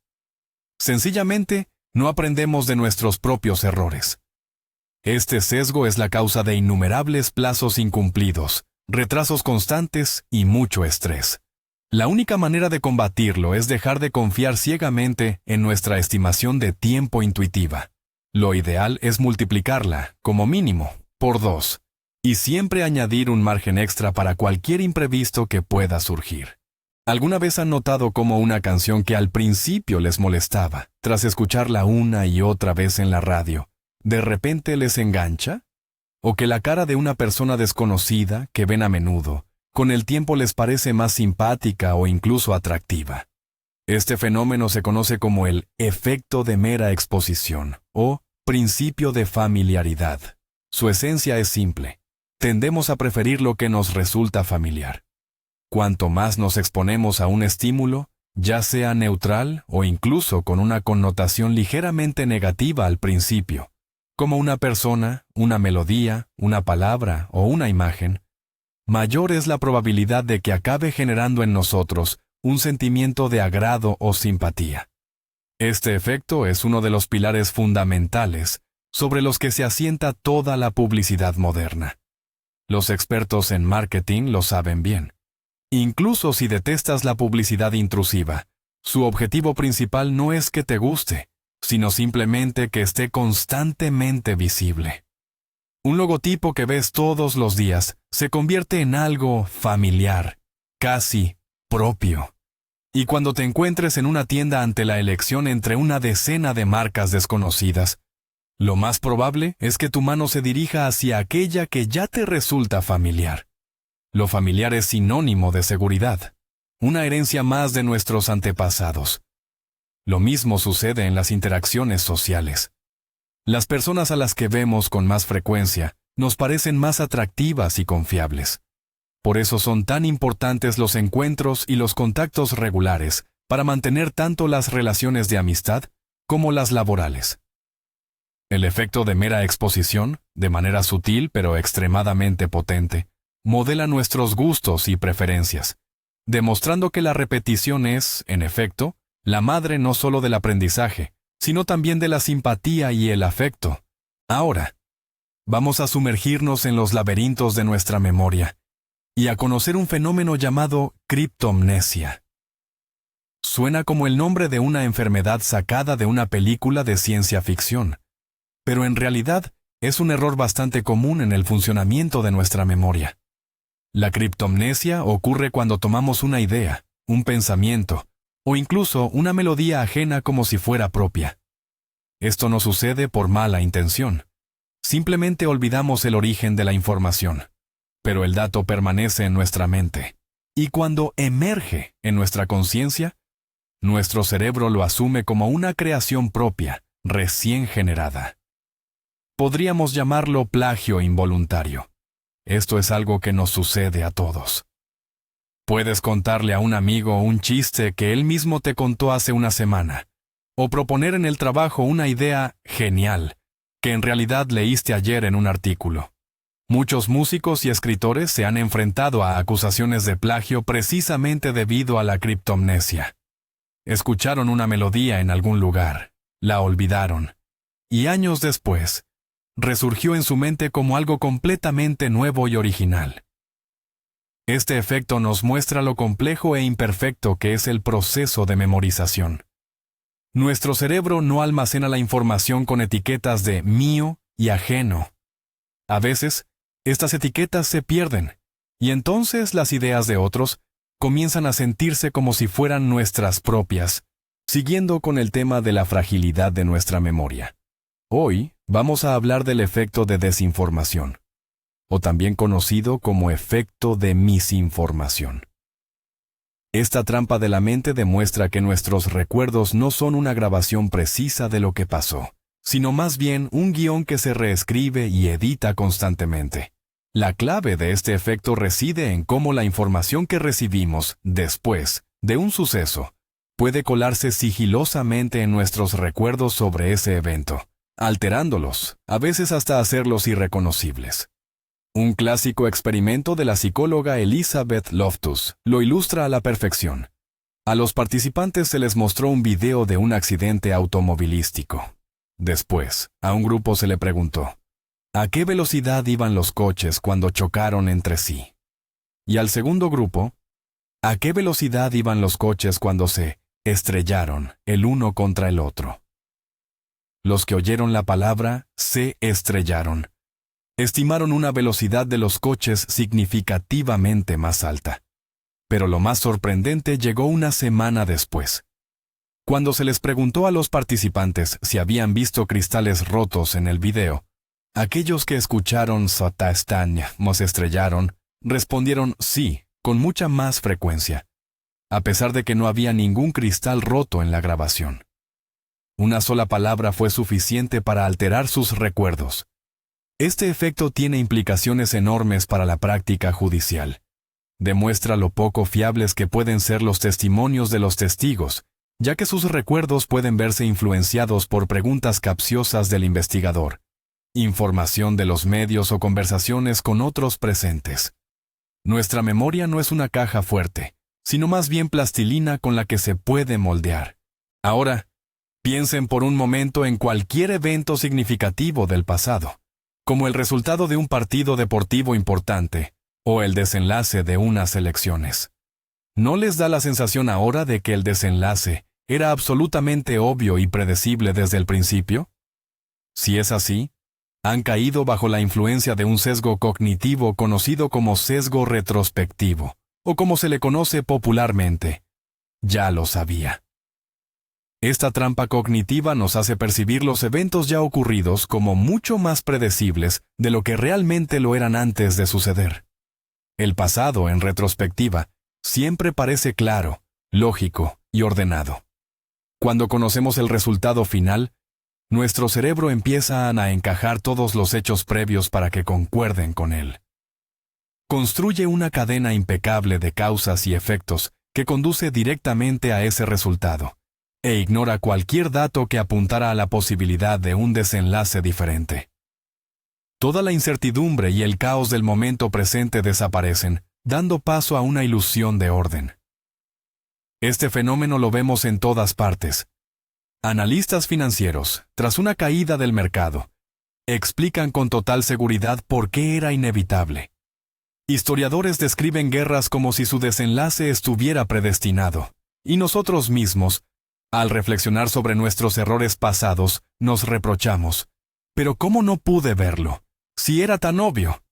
Sencillamente, no aprendemos de nuestros propios errores. Este sesgo es la causa de innumerables plazos incumplidos, retrasos constantes y mucho estrés. La única manera de combatirlo es dejar de confiar ciegamente en nuestra estimación de tiempo intuitiva. Lo ideal es multiplicarla, como mínimo, por 2, y siempre añadir un margen extra para cualquier imprevisto que pueda surgir. ¿Alguna vez han notado cómo una canción que al principio les molestaba, tras escucharla una y otra vez en la radio, de repente les engancha? ¿O que la cara de una persona desconocida, que ven a menudo, con el tiempo les parece más simpática o incluso atractiva? Este fenómeno se conoce como el efecto de mera exposición, o principio de familiaridad. Su esencia es simple. Tendemos a preferir lo que nos resulta familiar. Cuanto más nos exponemos a un estímulo, ya sea neutral o incluso con una connotación ligeramente negativa al principio, como una persona, una melodía, una palabra o una imagen, mayor es la probabilidad de que acabe generando en nosotros un sentimiento de agrado o simpatía. Este efecto es uno de los pilares fundamentales sobre los que se asienta toda la publicidad moderna. Los expertos en marketing lo saben bien. Incluso si detestas la publicidad intrusiva, su objetivo principal no es que te guste, sino simplemente que esté constantemente visible. Un logotipo que ves todos los días se convierte en algo familiar, casi propio. Y cuando te encuentres en una tienda ante la elección entre una decena de marcas desconocidas, lo más probable es que tu mano se dirija hacia aquella que ya te resulta familiar. Lo familiar es sinónimo de seguridad, una herencia más de nuestros antepasados. Lo mismo sucede en las interacciones sociales. Las personas a las que vemos con más frecuencia nos parecen más atractivas y confiables. Por eso son tan importantes los encuentros y los contactos regulares para mantener tanto las relaciones de amistad como las laborales. El efecto de mera exposición, de manera sutil pero extremadamente potente, modela nuestros gustos y preferencias, demostrando que la repetición es, en efecto, la madre no solo del aprendizaje, sino también de la simpatía y el afecto. Ahora, vamos a sumergirnos en los laberintos de nuestra memoria y a conocer un fenómeno llamado criptomnesia. Suena como el nombre de una enfermedad sacada de una película de ciencia ficción, pero en realidad es un error bastante común en el funcionamiento de nuestra memoria. La criptomnesia ocurre cuando tomamos una idea, un pensamiento, o incluso una melodía ajena como si fuera propia. Esto no sucede por mala intención. Simplemente olvidamos el origen de la información, pero el dato permanece en nuestra mente. Y cuando emerge en nuestra conciencia, nuestro cerebro lo asume como una creación propia, recién generada. Podríamos llamarlo plagio involuntario. Esto es algo que nos sucede a todos. Puedes contarle a un amigo un chiste que él mismo te contó hace una semana, o proponer en el trabajo una idea genial, que en realidad leíste ayer en un artículo. Muchos músicos y escritores se han enfrentado a acusaciones de plagio precisamente debido a la criptomnesia. Escucharon una melodía en algún lugar, la olvidaron, y años después, resurgió en su mente como algo completamente nuevo y original. Este efecto nos muestra lo complejo e imperfecto que es el proceso de memorización. Nuestro cerebro no almacena la información con etiquetas de mío y ajeno. A veces, estas etiquetas se pierden, y entonces las ideas de otros comienzan a sentirse como si fueran nuestras propias, siguiendo con el tema de la fragilidad de nuestra memoria. Hoy vamos a hablar del efecto de desinformación, o también conocido como efecto de misinformación. Esta trampa de la mente demuestra que nuestros recuerdos no son una grabación precisa de lo que pasó, sino más bien un guión que se reescribe y edita constantemente. La clave de este efecto reside en cómo la información que recibimos después de un suceso puede colarse sigilosamente en nuestros recuerdos sobre ese evento, alterándolos, a veces hasta hacerlos irreconocibles. Un clásico experimento de la psicóloga Elizabeth Loftus lo ilustra a la perfección. A los participantes se les mostró un video de un accidente automovilístico. Después, a un grupo se le preguntó, ¿a qué velocidad iban los coches cuando chocaron entre sí? Y al segundo grupo, ¿a qué velocidad iban los coches cuando se estrellaron el uno contra el otro? Los que oyeron la palabra se estrellaron estimaron una velocidad de los coches significativamente más alta. Pero lo más sorprendente llegó una semana después. Cuando se les preguntó a los participantes si habían visto cristales rotos en el video, aquellos que escucharon se estrellaron, respondieron sí, con mucha más frecuencia, a pesar de que no había ningún cristal roto en la grabación. Una sola palabra fue suficiente para alterar sus recuerdos. Este efecto tiene implicaciones enormes para la práctica judicial. Demuestra lo poco fiables que pueden ser los testimonios de los testigos, ya que sus recuerdos pueden verse influenciados por preguntas capciosas del investigador, información de los medios o conversaciones con otros presentes. Nuestra memoria no es una caja fuerte, sino más bien plastilina con la que se puede moldear. Ahora, piensen por un momento en cualquier evento significativo del pasado, como el resultado de un partido deportivo importante o el desenlace de unas elecciones. ¿No les da la sensación ahora de que el desenlace era absolutamente obvio y predecible desde el principio? Si es así, han caído bajo la influencia de un sesgo cognitivo conocido como sesgo retrospectivo, o como se le conoce popularmente. Ya lo sabía. Esta trampa cognitiva nos hace percibir los eventos ya ocurridos como mucho más predecibles de lo que realmente lo eran antes de suceder. El pasado, en retrospectiva, siempre parece claro, lógico y ordenado. Cuando conocemos el resultado final, nuestro cerebro empieza a encajar todos los hechos previos para que concuerden con él. Construye una cadena impecable de causas y efectos que conduce directamente a ese resultado, e ignora cualquier dato que apuntara a la posibilidad de un desenlace diferente. Toda la incertidumbre y el caos del momento presente desaparecen, dando paso a una ilusión de orden. Este fenómeno lo vemos en todas partes. Analistas financieros, tras una caída del mercado, explican con total seguridad por qué era inevitable. Historiadores describen guerras como si su desenlace estuviera predestinado, y nosotros mismos, al reflexionar sobre nuestros errores pasados, nos reprochamos. ¿Pero cómo no pude verlo? Si era tan obvio.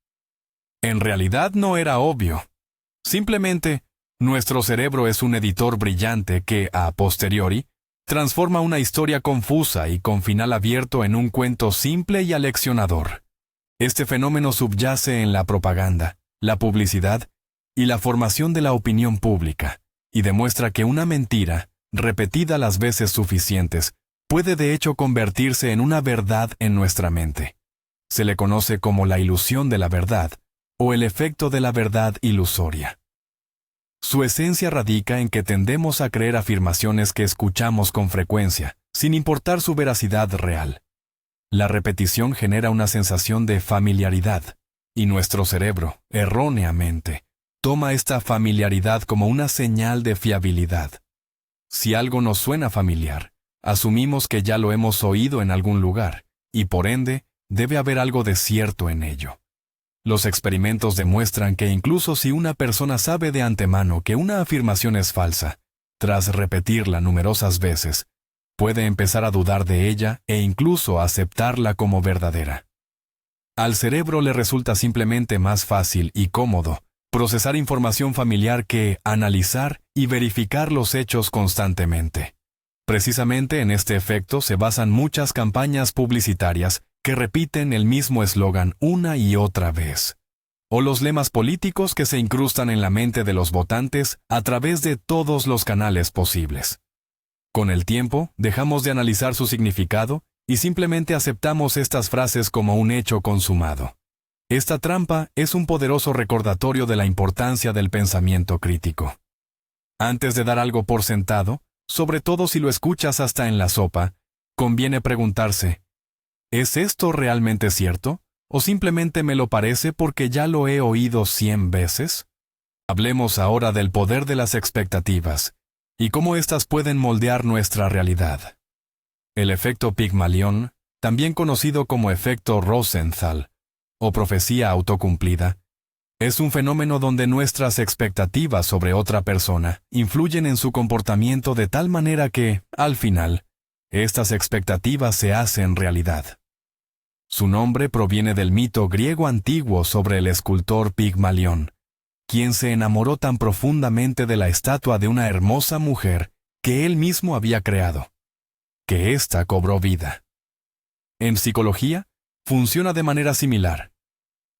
En realidad no era obvio. Simplemente, nuestro cerebro es un editor brillante que, a posteriori, transforma una historia confusa y con final abierto en un cuento simple y aleccionador. Este fenómeno subyace en la propaganda, la publicidad y la formación de la opinión pública, y demuestra que una mentira, repetida las veces suficientes, puede de hecho convertirse en una verdad en nuestra mente. Se le conoce como la ilusión de la verdad, o el efecto de la verdad ilusoria. Su esencia radica en que tendemos a creer afirmaciones que escuchamos con frecuencia, sin importar su veracidad real. La repetición genera una sensación de familiaridad, y nuestro cerebro, erróneamente, toma esta familiaridad como una señal de fiabilidad. Si algo nos suena familiar, asumimos que ya lo hemos oído en algún lugar, y por ende, debe haber algo de cierto en ello. Los experimentos demuestran que incluso si una persona sabe de antemano que una afirmación es falsa, tras repetirla numerosas veces, puede empezar a dudar de ella e incluso aceptarla como verdadera. Al cerebro le resulta simplemente más fácil y cómodo procesar información familiar que analizar y verificar los hechos constantemente. Precisamente en este efecto se basan muchas campañas publicitarias que repiten el mismo eslogan una y otra vez, o los lemas políticos que se incrustan en la mente de los votantes a través de todos los canales posibles. Con el tiempo, dejamos de analizar su significado y simplemente aceptamos estas frases como un hecho consumado. Esta trampa es un poderoso recordatorio de la importancia del pensamiento crítico. Antes de dar algo por sentado, sobre todo si lo escuchas hasta en la sopa, conviene preguntarse, ¿es esto realmente cierto? ¿O simplemente me lo parece porque ya lo he oído 100 veces? Hablemos ahora del poder de las expectativas y cómo éstas pueden moldear nuestra realidad. El efecto Pigmalión, también conocido como efecto Rosenthal, o profecía autocumplida, es un fenómeno donde nuestras expectativas sobre otra persona influyen en su comportamiento de tal manera que, al final, estas expectativas se hacen realidad. Su nombre proviene del mito griego antiguo sobre el escultor Pigmalión, quien se enamoró tan profundamente de la estatua de una hermosa mujer que él mismo había creado, que ésta cobró vida. En psicología, funciona de manera similar.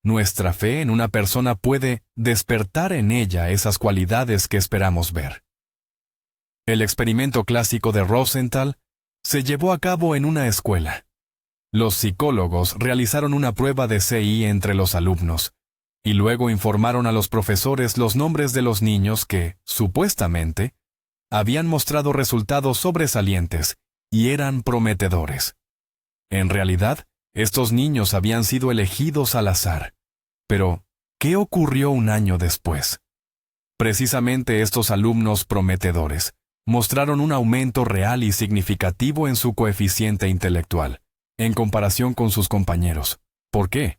Nuestra fe en una persona puede despertar en ella esas cualidades que esperamos ver. El experimento clásico de Rosenthal se llevó a cabo en una escuela. Los psicólogos realizaron una prueba de CI entre los alumnos, y luego informaron a los profesores los nombres de los niños que, supuestamente, habían mostrado resultados sobresalientes y eran prometedores. En realidad, estos niños habían sido elegidos al azar. Pero, ¿qué ocurrió un año después? Precisamente estos alumnos prometedores mostraron un aumento real y significativo en su coeficiente intelectual, en comparación con sus compañeros. ¿Por qué?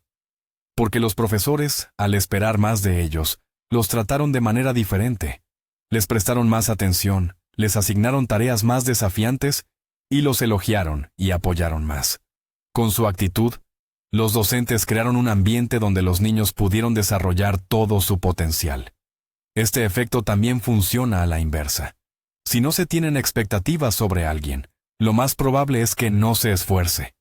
Porque los profesores, al esperar más de ellos, los trataron de manera diferente. Les prestaron más atención, les asignaron tareas más desafiantes y los elogiaron y apoyaron más. Con su actitud, los docentes crearon un ambiente donde los niños pudieron desarrollar todo su potencial. Este efecto también funciona a la inversa. Si no se tienen expectativas sobre alguien, lo más probable es que no se esfuerce.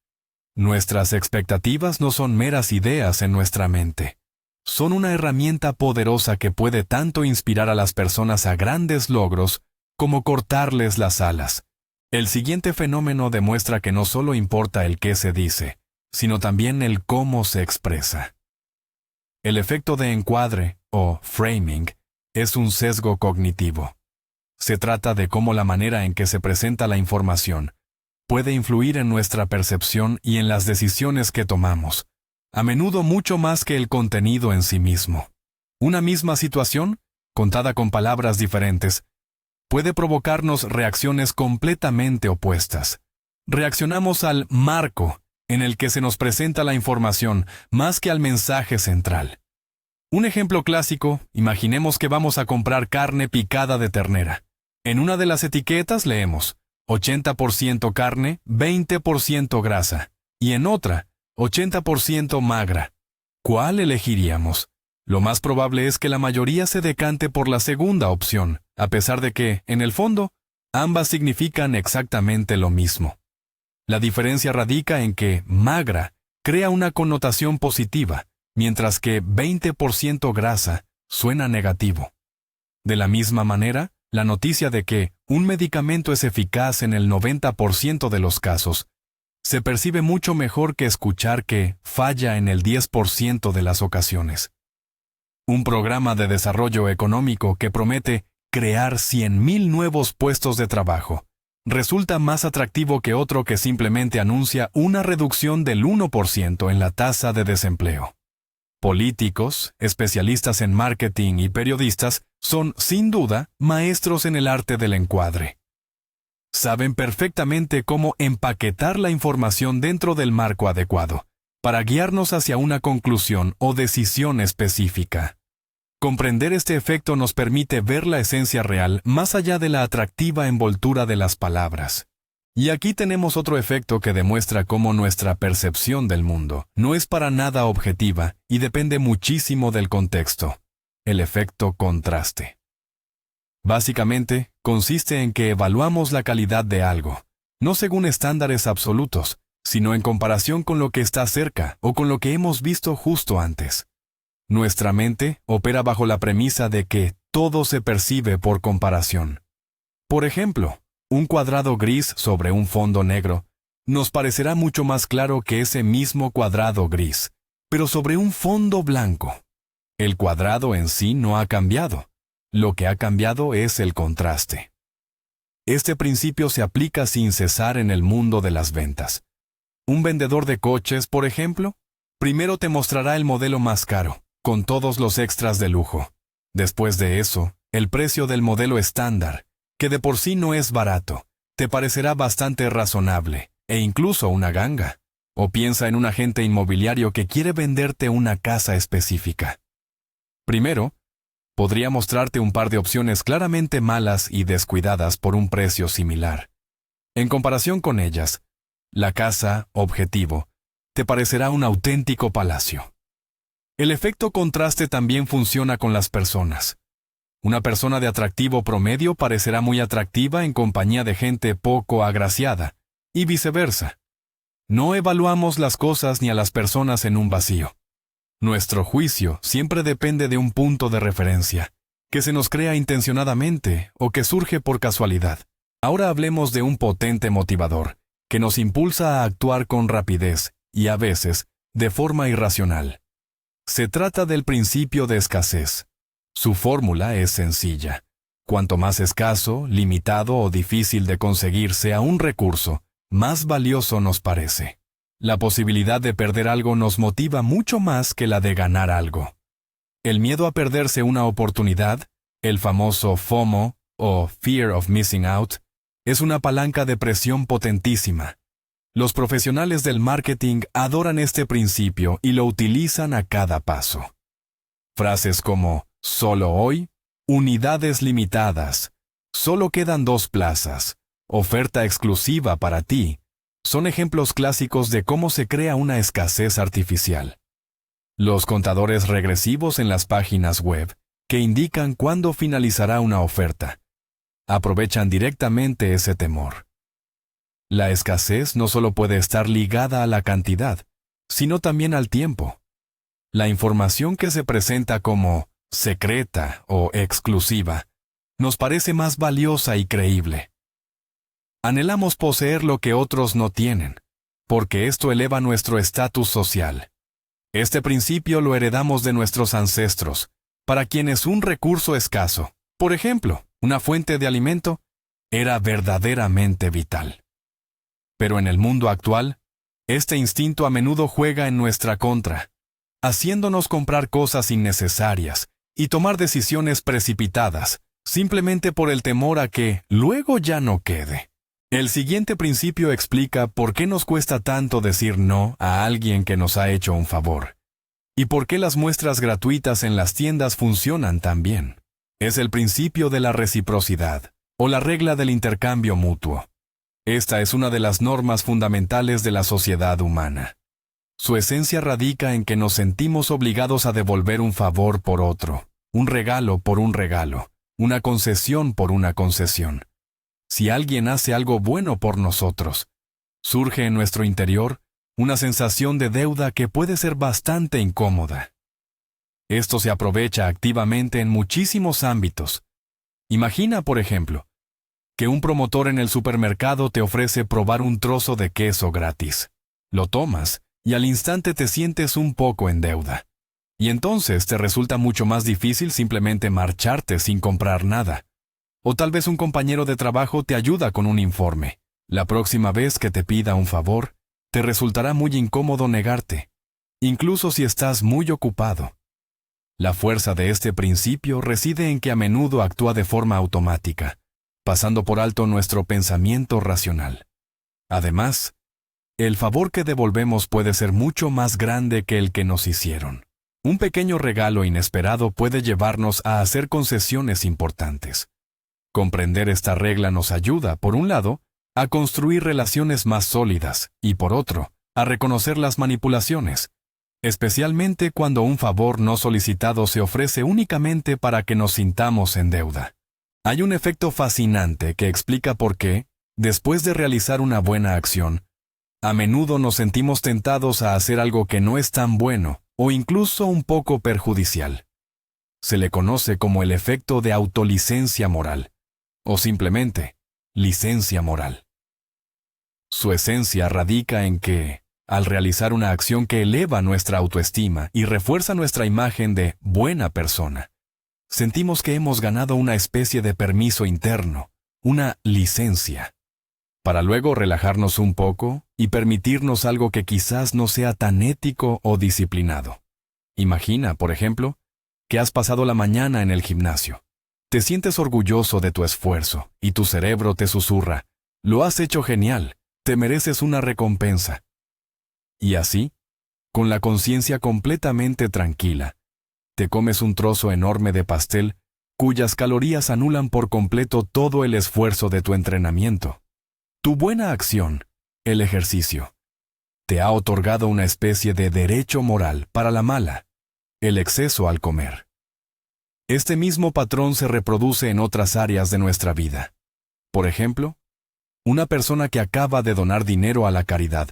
Nuestras expectativas no son meras ideas en nuestra mente. son una herramienta poderosa que puede tanto inspirar a las personas a grandes logros como cortarles las alas. El siguiente fenómeno demuestra que no solo importa el qué se dice, sino también el cómo se expresa. El efecto de encuadre, o framing, es un sesgo cognitivo. Se trata de cómo la manera en que se presenta la información puede influir en nuestra percepción y en las decisiones que tomamos, a menudo mucho más que el contenido en sí mismo. Una misma situación, contada con palabras diferentes, puede provocarnos reacciones completamente opuestas. Reaccionamos al marco en el que se nos presenta la información más que al mensaje central. Un ejemplo clásico, imaginemos que vamos a comprar carne picada de ternera. En una de las etiquetas leemos 80% carne, 20% grasa, y en otra, 80% magra. ¿Cuál elegiríamos? Lo más probable es que la mayoría se decante por la segunda opción, a pesar de que, en el fondo, ambas significan exactamente lo mismo. La diferencia radica en que magra crea una connotación positiva, mientras que 20% grasa suena negativo. De la misma manera, la noticia de que un medicamento es eficaz en el 90% de los casos se percibe mucho mejor que escuchar que falla en el 10% de las ocasiones. Un programa de desarrollo económico que promete crear 100,000 nuevos puestos de trabajo resulta más atractivo que otro que simplemente anuncia una reducción del 1% en la tasa de desempleo. Políticos, especialistas en marketing y periodistas son, sin duda, maestros en el arte del encuadre. Saben perfectamente cómo empaquetar la información dentro del marco adecuado, para guiarnos hacia una conclusión o decisión específica. Comprender este efecto nos permite ver la esencia real más allá de la atractiva envoltura de las palabras. Y aquí tenemos otro efecto que demuestra cómo nuestra percepción del mundo no es para nada objetiva y depende muchísimo del contexto: el efecto contraste. Básicamente, consiste en que evaluamos la calidad de algo, no según estándares absolutos, sino en comparación con lo que está cerca o con lo que hemos visto justo antes. Nuestra mente opera bajo la premisa de que todo se percibe por comparación. Por ejemplo, un cuadrado gris sobre un fondo negro nos parecerá mucho más claro que ese mismo cuadrado gris, pero sobre un fondo blanco. El cuadrado en sí no ha cambiado. Lo que ha cambiado es el contraste. Este principio se aplica sin cesar en el mundo de las ventas. Un vendedor de coches, por ejemplo, primero te mostrará el modelo más caro, con todos los extras de lujo. Después de eso, el precio del modelo estándar, que de por sí no es barato, te parecerá bastante razonable, e incluso una ganga. O piensa en un agente inmobiliario que quiere venderte una casa específica. Primero, podría mostrarte un par de opciones claramente malas y descuidadas por un precio similar. En comparación con ellas, la casa, objetivo, te parecerá un auténtico palacio. El efecto contraste también funciona con las personas. Una persona de atractivo promedio parecerá muy atractiva en compañía de gente poco agraciada, y viceversa. No evaluamos las cosas ni a las personas en un vacío. Nuestro juicio siempre depende de un punto de referencia, que se nos crea intencionadamente o que surge por casualidad. Ahora hablemos de un potente motivador, que nos impulsa a actuar con rapidez y a veces de forma irracional. Se trata del principio de escasez. Su fórmula es sencilla. Cuanto más escaso, limitado o difícil de conseguir sea un recurso, más valioso nos parece. La posibilidad de perder algo nos motiva mucho más que la de ganar algo. El miedo a perderse una oportunidad, el famoso FOMO o Fear of Missing Out, es una palanca de presión potentísima. Los profesionales del marketing adoran este principio y lo utilizan a cada paso. Frases como «solo hoy», «unidades limitadas», «solo quedan 2 plazas», «oferta exclusiva para ti», son ejemplos clásicos de cómo se crea una escasez artificial. Los contadores regresivos en las páginas web, que indican cuándo finalizará una oferta, aprovechan directamente ese temor. La escasez no solo puede estar ligada a la cantidad, sino también al tiempo. La información que se presenta como secreta o exclusiva nos parece más valiosa y creíble. Anhelamos poseer lo que otros no tienen, porque esto eleva nuestro estatus social. Este principio lo heredamos de nuestros ancestros, para quienes un recurso escaso, por ejemplo, una fuente de alimento, era verdaderamente vital. Pero en el mundo actual, este instinto a menudo juega en nuestra contra, haciéndonos comprar cosas innecesarias y tomar decisiones precipitadas, simplemente por el temor a que luego ya no quede. El siguiente principio explica por qué nos cuesta tanto decir no a alguien que nos ha hecho un favor, y por qué las muestras gratuitas en las tiendas funcionan tan bien. Es el principio de la reciprocidad, o la regla del intercambio mutuo. Esta es una de las normas fundamentales de la sociedad humana. Su esencia radica en que nos sentimos obligados a devolver un favor por otro, un regalo por un regalo, una concesión por una concesión. Si alguien hace algo bueno por nosotros, surge en nuestro interior una sensación de deuda que puede ser bastante incómoda. Esto se aprovecha activamente en muchísimos ámbitos. Imagina, por ejemplo, que un promotor en el supermercado te ofrece probar un trozo de queso gratis. Lo tomas y al instante te sientes un poco en deuda. Y entonces te resulta mucho más difícil simplemente marcharte sin comprar nada. O tal vez un compañero de trabajo te ayuda con un informe. La próxima vez que te pida un favor, te resultará muy incómodo negarte, incluso si estás muy ocupado. La fuerza de este principio reside en que a menudo actúa de forma automática, pasando por alto nuestro pensamiento racional. Además, el favor que devolvemos puede ser mucho más grande que el que nos hicieron. Un pequeño regalo inesperado puede llevarnos a hacer concesiones importantes. Comprender esta regla nos ayuda, por un lado, a construir relaciones más sólidas y, por otro, a reconocer las manipulaciones, especialmente cuando un favor no solicitado se ofrece únicamente para que nos sintamos en deuda. Hay un efecto fascinante que explica por qué, después de realizar una buena acción, a menudo nos sentimos tentados a hacer algo que no es tan bueno o incluso un poco perjudicial. Se le conoce como el efecto de autolicencia moral, o simplemente, licencia moral. Su esencia radica en que, al realizar una acción que eleva nuestra autoestima y refuerza nuestra imagen de buena persona, sentimos que hemos ganado una especie de permiso interno, una licencia, para luego relajarnos un poco y permitirnos algo que quizás no sea tan ético o disciplinado. Imagina, por ejemplo, que has pasado la mañana en el gimnasio. Te sientes orgulloso de tu esfuerzo y tu cerebro te susurra, «Lo has hecho genial, te mereces una recompensa». Y así, con la conciencia completamente tranquila, te comes un trozo enorme de pastel cuyas calorías anulan por completo todo el esfuerzo de tu entrenamiento. Tu buena acción, el ejercicio, te ha otorgado una especie de derecho moral para la mala, el exceso al comer. Este mismo patrón se reproduce en otras áreas de nuestra vida. Por ejemplo, una persona que acaba de donar dinero a la caridad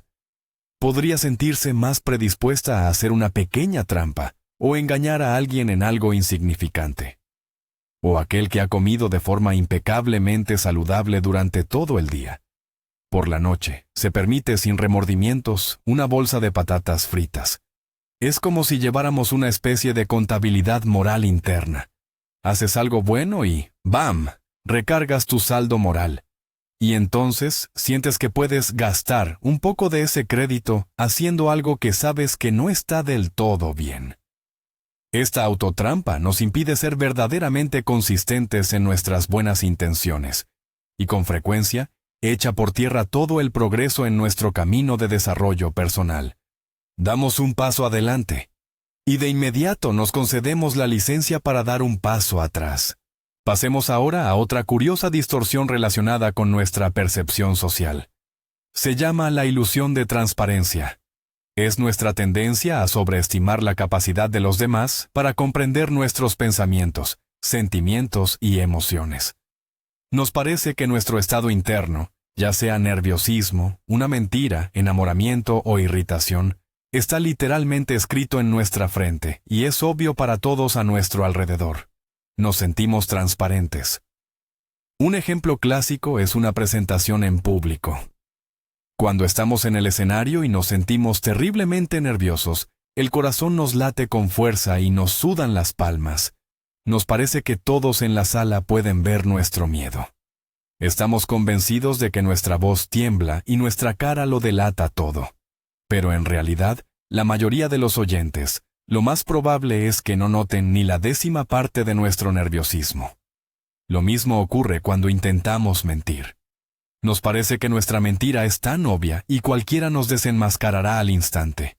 podría sentirse más predispuesta a hacer una pequeña trampa o engañar a alguien en algo insignificante. O aquel que ha comido de forma impecablemente saludable durante todo el día. Por la noche, se permite sin remordimientos una bolsa de patatas fritas. Es como si lleváramos una especie de contabilidad moral interna. Haces algo bueno y ¡bam!, recargas tu saldo moral. Y entonces sientes que puedes gastar un poco de ese crédito haciendo algo que sabes que no está del todo bien. Esta autotrampa nos impide ser verdaderamente consistentes en nuestras buenas intenciones, y con frecuencia echa por tierra todo el progreso en nuestro camino de desarrollo personal. Damos un paso adelante, y de inmediato nos concedemos la licencia para dar un paso atrás. Pasemos ahora a otra curiosa distorsión relacionada con nuestra percepción social. Se llama la ilusión de transparencia. Es nuestra tendencia a sobreestimar la capacidad de los demás para comprender nuestros pensamientos, sentimientos y emociones. Nos parece que nuestro estado interno, ya sea nerviosismo, una mentira, enamoramiento o irritación, está literalmente escrito en nuestra frente y es obvio para todos a nuestro alrededor. Nos sentimos transparentes. Un ejemplo clásico es una presentación en público. Cuando estamos en el escenario y nos sentimos terriblemente nerviosos, el corazón nos late con fuerza y nos sudan las palmas. Nos parece que todos en la sala pueden ver nuestro miedo. Estamos convencidos de que nuestra voz tiembla y nuestra cara lo delata todo. Pero en realidad, la mayoría de los oyentes, lo más probable es que no noten ni la 10ª parte de nuestro nerviosismo. Lo mismo ocurre cuando intentamos mentir. Nos parece que nuestra mentira es tan obvia y cualquiera nos desenmascarará al instante.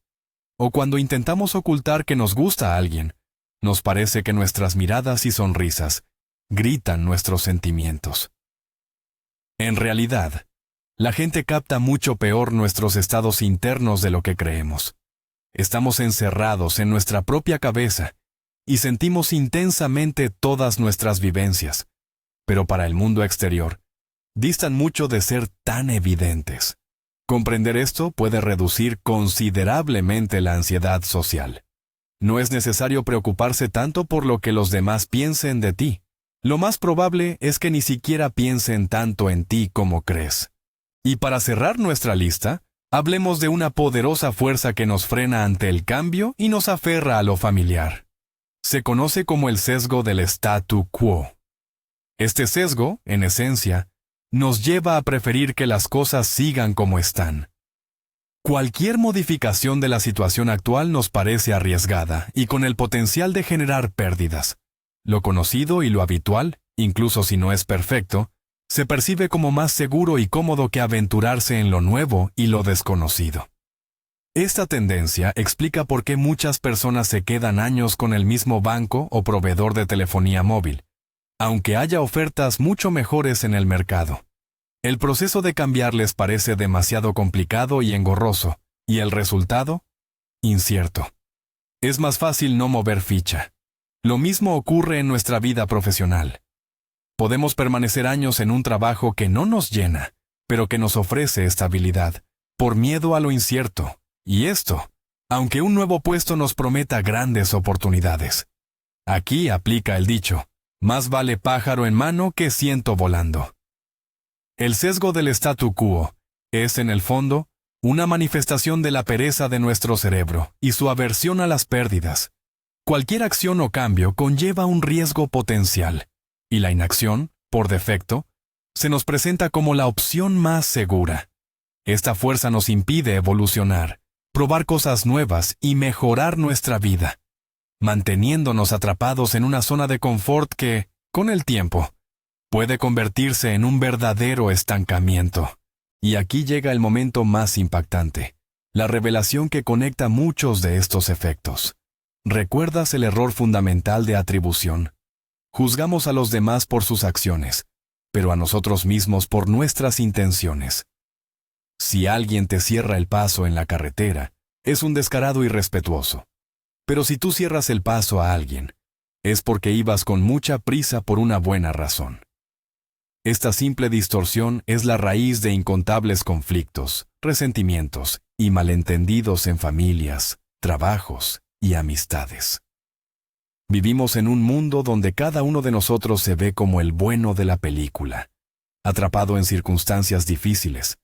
O cuando intentamos ocultar que nos gusta a alguien, nos parece que nuestras miradas y sonrisas gritan nuestros sentimientos. En realidad, la gente capta mucho peor nuestros estados internos de lo que creemos. Estamos encerrados en nuestra propia cabeza y sentimos intensamente todas nuestras vivencias, pero para el mundo exterior, distan mucho de ser tan evidentes. Comprender esto puede reducir considerablemente la ansiedad social. No es necesario preocuparse tanto por lo que los demás piensen de ti. Lo más probable es que ni siquiera piensen tanto en ti como crees. Y para cerrar nuestra lista, hablemos de una poderosa fuerza que nos frena ante el cambio y nos aferra a lo familiar. Se conoce como el sesgo del statu quo. Este sesgo, en esencia, nos lleva a preferir que las cosas sigan como están. Cualquier modificación de la situación actual nos parece arriesgada y con el potencial de generar pérdidas. Lo conocido y lo habitual, incluso si no es perfecto, se percibe como más seguro y cómodo que aventurarse en lo nuevo y lo desconocido. Esta tendencia explica por qué muchas personas se quedan años con el mismo banco o proveedor de telefonía móvil, aunque haya ofertas mucho mejores en el mercado. El proceso de cambiar les parece demasiado complicado y engorroso, y el resultado, incierto. Es más fácil no mover ficha. Lo mismo ocurre en nuestra vida profesional. Podemos permanecer años en un trabajo que no nos llena, pero que nos ofrece estabilidad, por miedo a lo incierto, y esto, aunque un nuevo puesto nos prometa grandes oportunidades. Aquí aplica el dicho: más vale pájaro en mano que ciento volando. El sesgo del statu quo es, en el fondo, una manifestación de la pereza de nuestro cerebro y su aversión a las pérdidas. Cualquier acción o cambio conlleva un riesgo potencial, y la inacción, por defecto, se nos presenta como la opción más segura. Esta fuerza nos impide evolucionar, probar cosas nuevas y mejorar nuestra vida, manteniéndonos atrapados en una zona de confort que, con el tiempo, puede convertirse en un verdadero estancamiento. Y aquí llega el momento más impactante, la revelación que conecta muchos de estos efectos. ¿Recuerdas el error fundamental de atribución? Juzgamos a los demás por sus acciones, pero a nosotros mismos por nuestras intenciones. Si alguien te cierra el paso en la carretera, es un descarado irrespetuoso. Pero si tú cierras el paso a alguien, es porque ibas con mucha prisa por una buena razón. Esta simple distorsión es la raíz de incontables conflictos, resentimientos y malentendidos en familias, trabajos y amistades. Vivimos en un mundo donde cada uno de nosotros se ve como el bueno de la película, atrapado en circunstancias difíciles,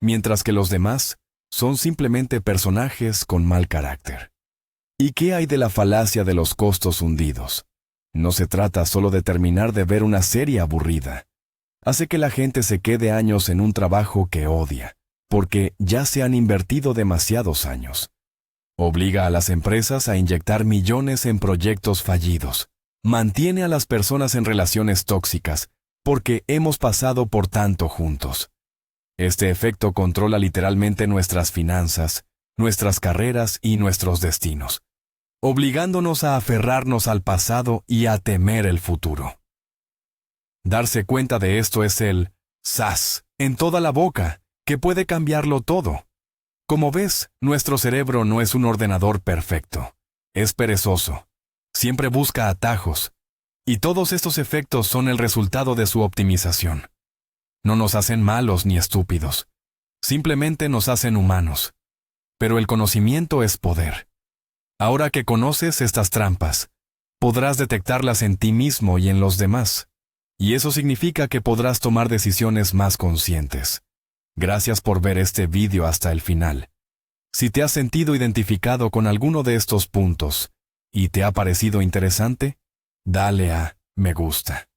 mientras que los demás son simplemente personajes con mal carácter. ¿Y qué hay de la falacia de los costos hundidos? No se trata solo de terminar de ver una serie aburrida. Hace que la gente se quede años en un trabajo que odia, porque ya se han invertido demasiados años. Obliga a las empresas a inyectar millones en proyectos fallidos. Mantiene a las personas en relaciones tóxicas, porque hemos pasado por tanto juntos. Este efecto controla literalmente nuestras finanzas, nuestras carreras y nuestros destinos, obligándonos a aferrarnos al pasado y a temer el futuro. Darse cuenta de esto es el ¡zas! En toda la boca, que puede cambiarlo todo. Como ves, nuestro cerebro no es un ordenador perfecto. Es perezoso. Siempre busca atajos. Y todos estos efectos son el resultado de su optimización. No nos hacen malos ni estúpidos. Simplemente nos hacen humanos. Pero el conocimiento es poder. Ahora que conoces estas trampas, podrás detectarlas en ti mismo y en los demás. Y eso significa que podrás tomar decisiones más conscientes. Gracias por ver este vídeo hasta el final. Si te has sentido identificado con alguno de estos puntos y te ha parecido interesante, dale a me gusta.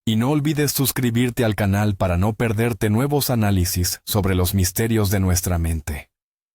Y no olvides suscribirte al canal para no perderte nuevos análisis sobre los misterios de nuestra mente.